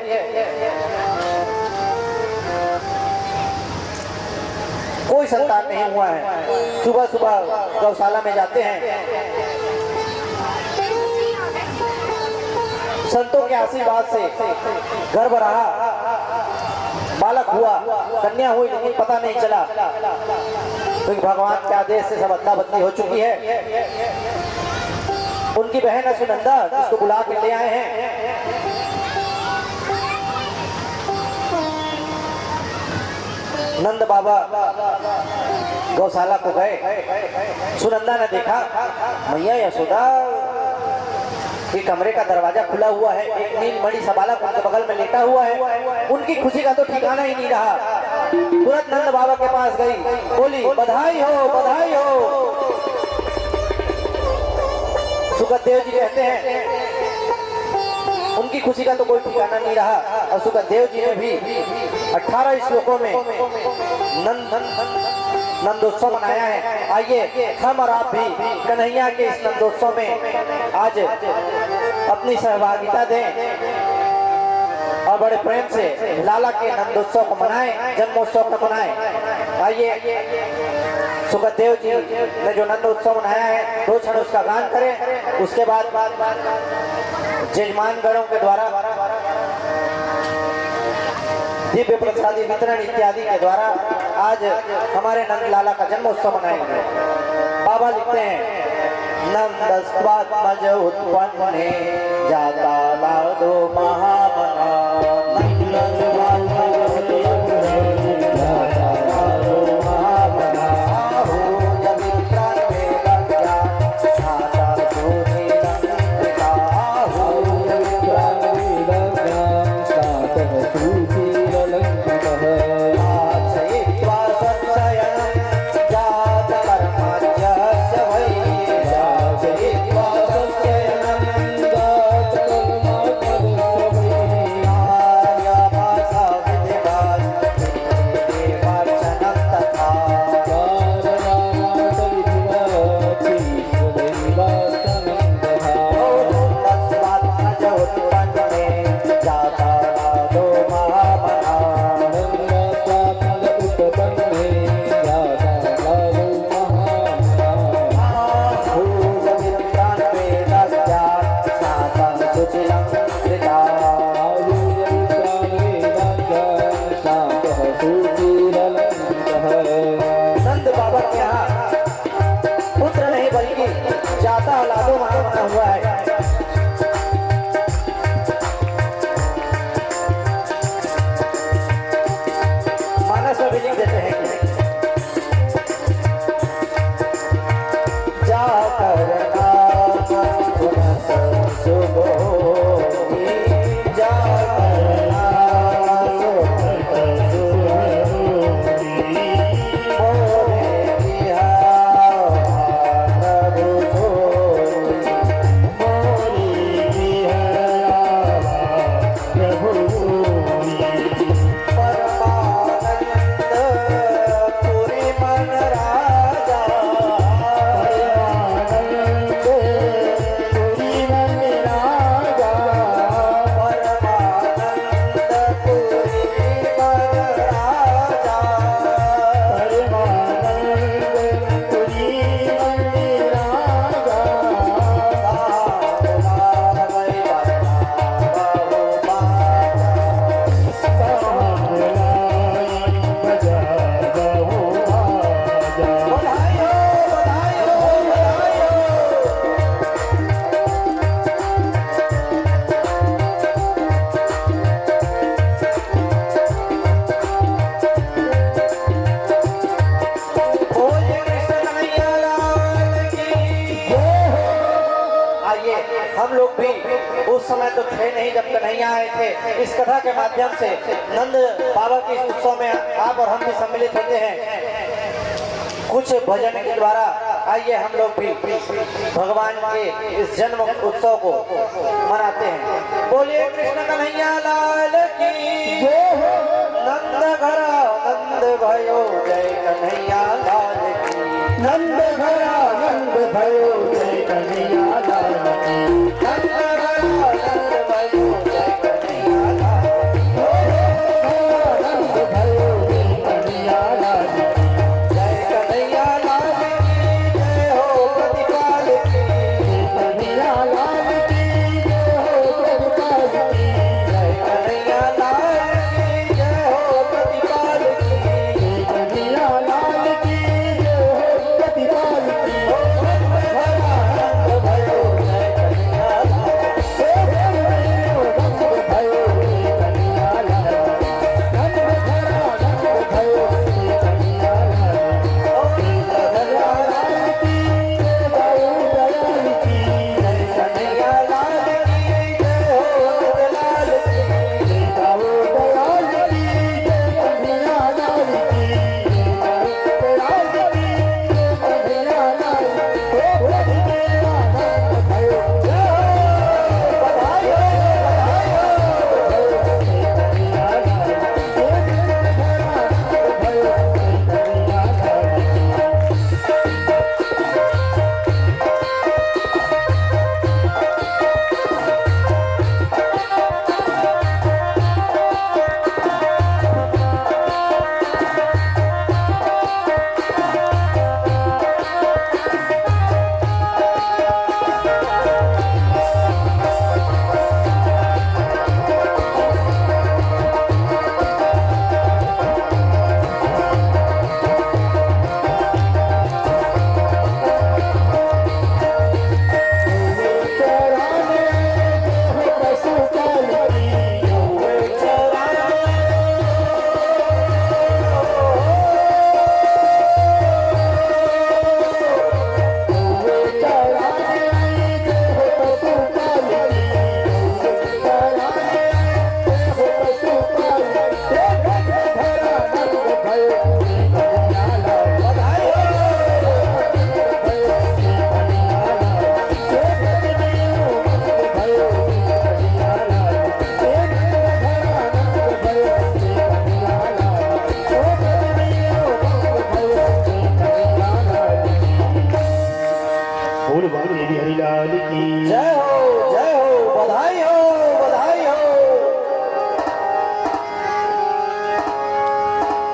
कोई संतान नहीं हुआ है। सुबह सुबह गौशाला में जाते हैं, संतों के आशीर्वाद से गर्भ रहा, बालक हुआ, कन्या हुई, लेकिन पता नहीं चला क्योंकि भगवान के आदेश से सब अदला बदली हो चुकी है। उनकी बहन सुनंदा जिसको बुला के ले आए हैं, नंद बाबा गौशाला को गए। सुनंदा ने देखा मैया यशोदा के कमरे का दरवाजा खुला हुआ है, एक नीलमणि सा बालक उनके बगल में लेटा हुआ है। उनकी खुशी का तो ठिकाना ही नहीं रहा। तुरंत नंद बाबा के पास गई, बोली बधाई हो, बधाई हो। सुखदेव जी कहते हैं उनकी खुशी का तो कोई ठिकाना नहीं रहा, और सुखदेव जी ने भी 18 श्लोकों में नंदोत्सव मनाया है। आइए हम और आप भी कन्हैया के इस नंदोत्सव में आज अपनी सहभागिता दें और बड़े प्रेम से लाला के नंदोत्सव को मनाएं, जन्मोत्सव को मनाएं। आइए सुखदेव जी ने जो नंदोत्सव मनाया है, 2 क्षण उसका गान करें, उसके बाद जजमान गणों के द्वारा दिव्य प्रसादी वितरण इत्यादि के द्वारा आज हमारे नंद लाला का जन्मोत्सव मनाएंगे। बाबा लिखते हैं नंदस्वात्मज उत्पन्ने जाता लादो महामना, उस समय तो थे नहीं जब कन्हैया आए थे। इस कथा के माध्यम से नंद बाबा के इस उत्सव में आप और हम भी सम्मिलित होते हैं कुछ भजन के द्वारा। आइए हम लोग भी भगवान के इस जन्म उत्सव को मनाते हैं। बोलिए कृष्ण कन्हैया लाल की जय हो। नंद घरा नंद भयो जय कन्हैया लाल की। नंद घरा नंद भयो जय कन्हैया लाल की। नंद घरा नंद भयो जय कन्हैया लाल की। नंद भयो जय कन्हैया लाल की।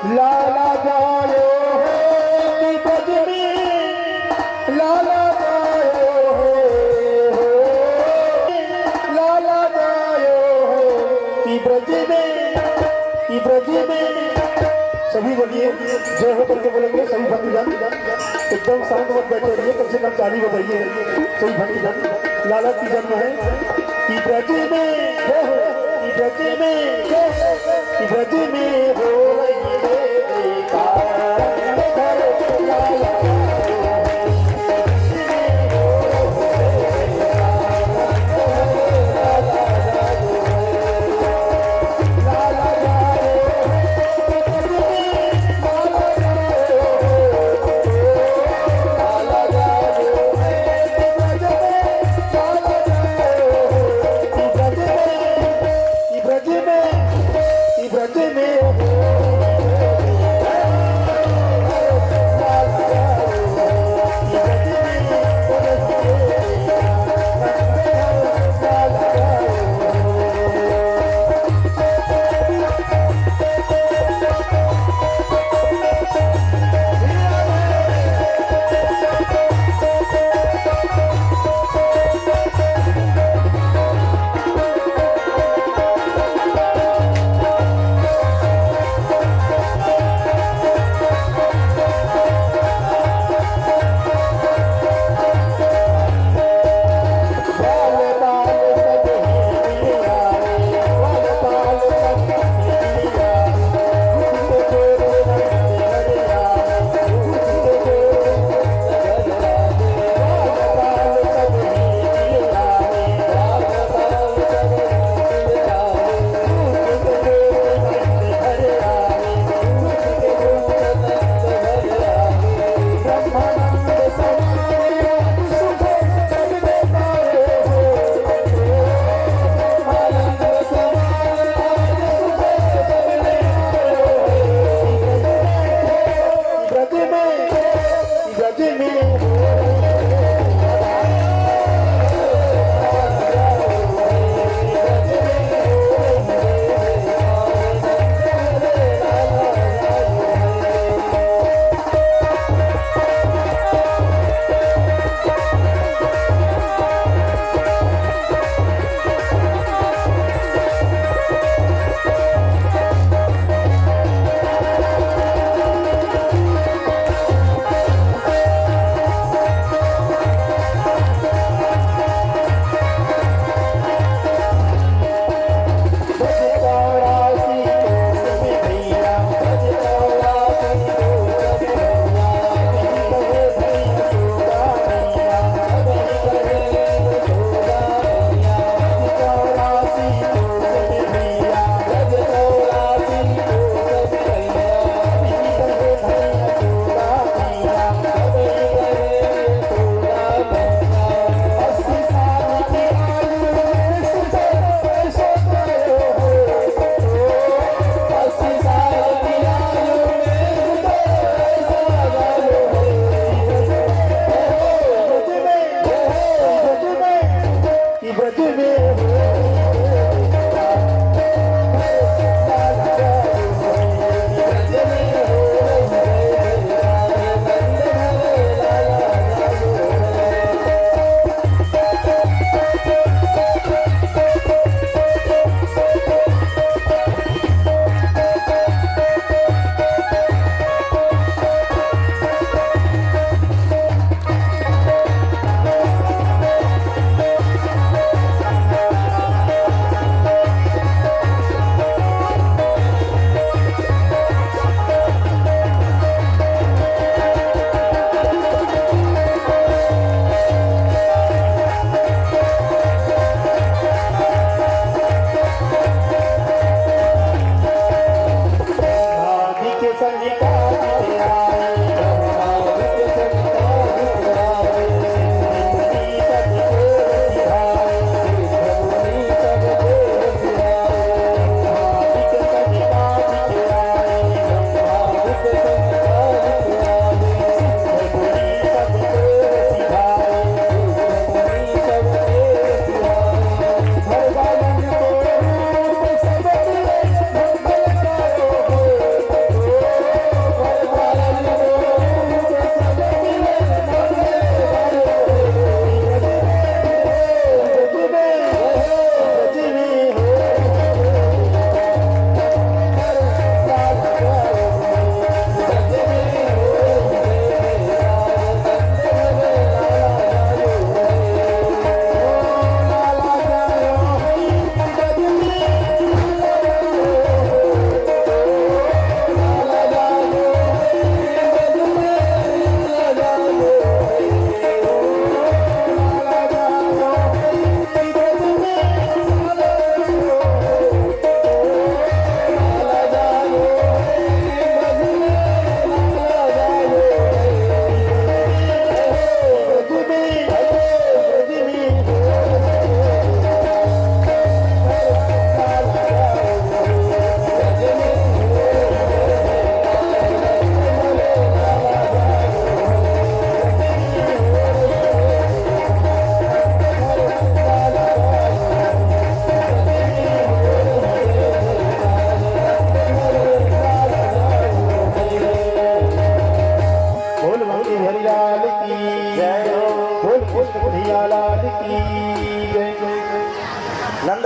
लाला जायो है कि ब्रज में लाला जायो है लाला जायो है कि ब्रज में सभी बोलिए जय हो करके बोलेंगे सभी भक्तजन एकदम शांत मत बैठे रहिए कम से कम ताली बजाइए सभी भक्तजन लाला की जन्म है कि ब्रज में जय हो कि ब्रज में जय हो कि ब्रज में हो रही है लाला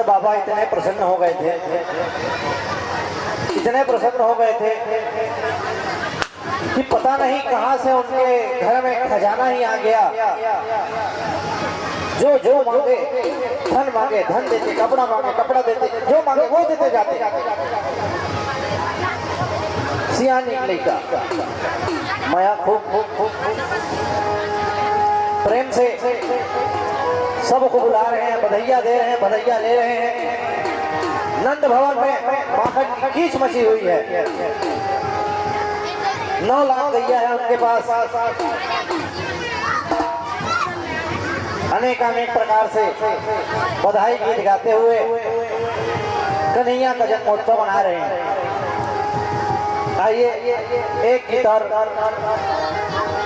बाबा इतने प्रसन्न हो गए थे, इतने प्रसन्न हो गए थे कि पता नहीं कहां से उनके घर में खजाना ही आ गया। जो जो मांगे धन देते, कपड़ा मांगे कपड़ा देते, जो मांगे वो देते जाते। सियानी लड़का माया खूब प्रेम से सबको बुला रहे हैं, बधाइयां दे रहे हैं, बधाइयां ले रहे हैं। नंद भवन में माखन की कीच मची हुई है। 9 लाख गैया है उनके पास। अनेक प्रकार से बधाई गीत गाते हुए कन्हैया का जन्मोत्सव मना रहे हैं। आइए एक गीत और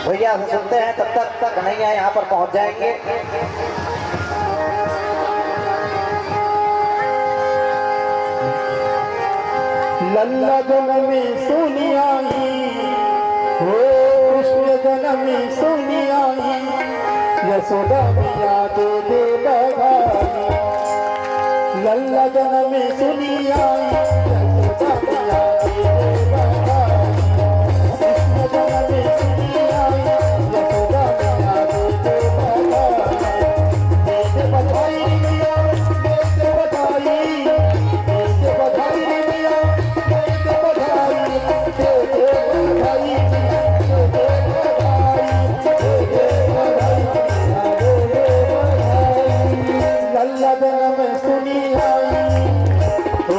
भैया से सुनते हैं, तब तक कन्हैया यहाँ पर पहुंच जाएंगे। लल्ला जनमी सुनी आई, हो कृष्ण जनमी सुनी आई, यशोदा मैया दे दे बधाई। लल्ला जनमी सुनी आई, यशोदा मैया दे दे बधाई। कृष्ण जनमी सुनी आई, यशोदा मैया दे दे बधाई। दे दे बधाई मैया, दे दे बधाई, दे दे बधाई मैया, दे दे बधाई, दे दे बधाई, दे दे बधाई, दे दे बधाई, दे दे बधाई। लल्ला जनम सुनी आई, ओ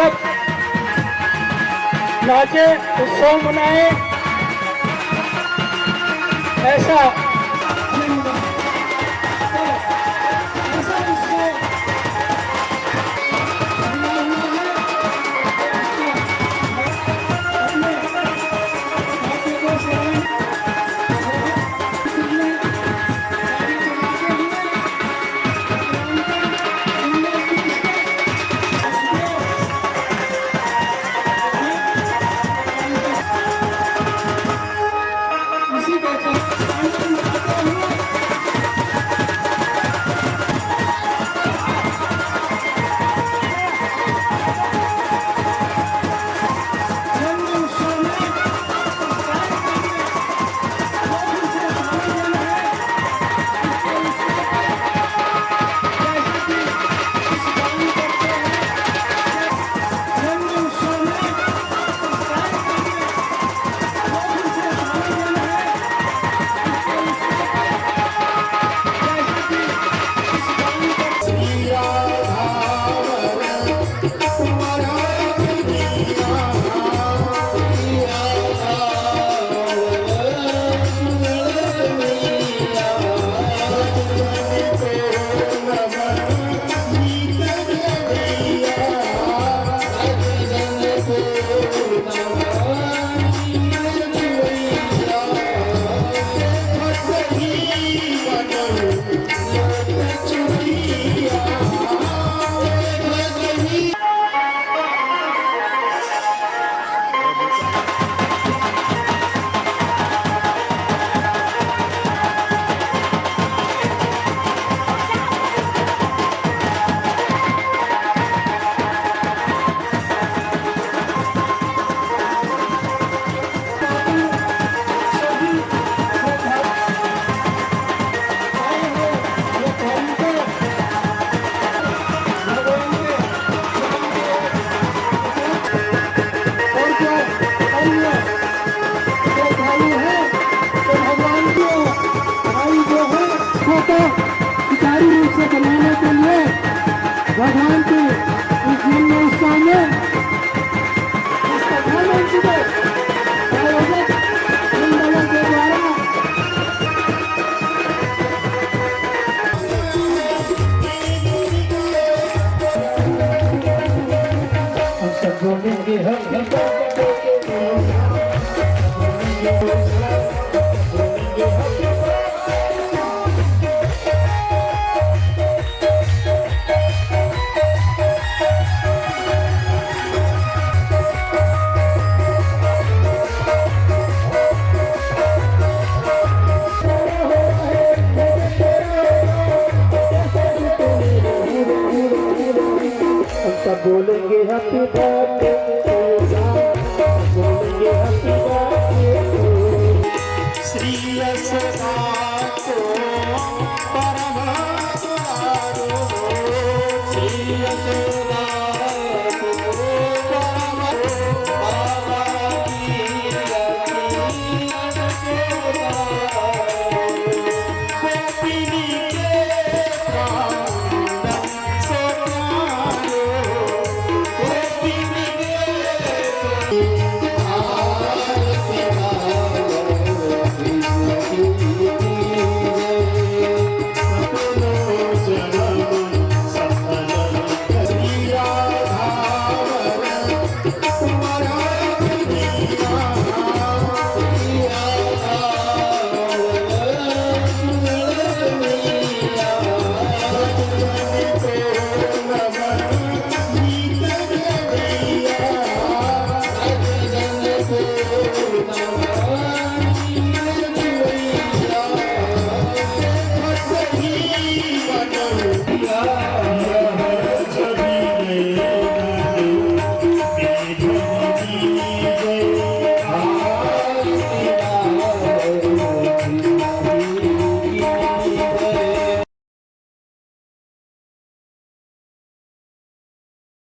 सब नाचे, उत्सव मनाए, ऐसा सुचारू रूप से बनाने के लिए भगवान के इस जन्म उत्सव में इस प्रधानमंत्री के आयोजक मंडलों के द्वारा हम सब बोलेंगे बोलेंगे हैप्पी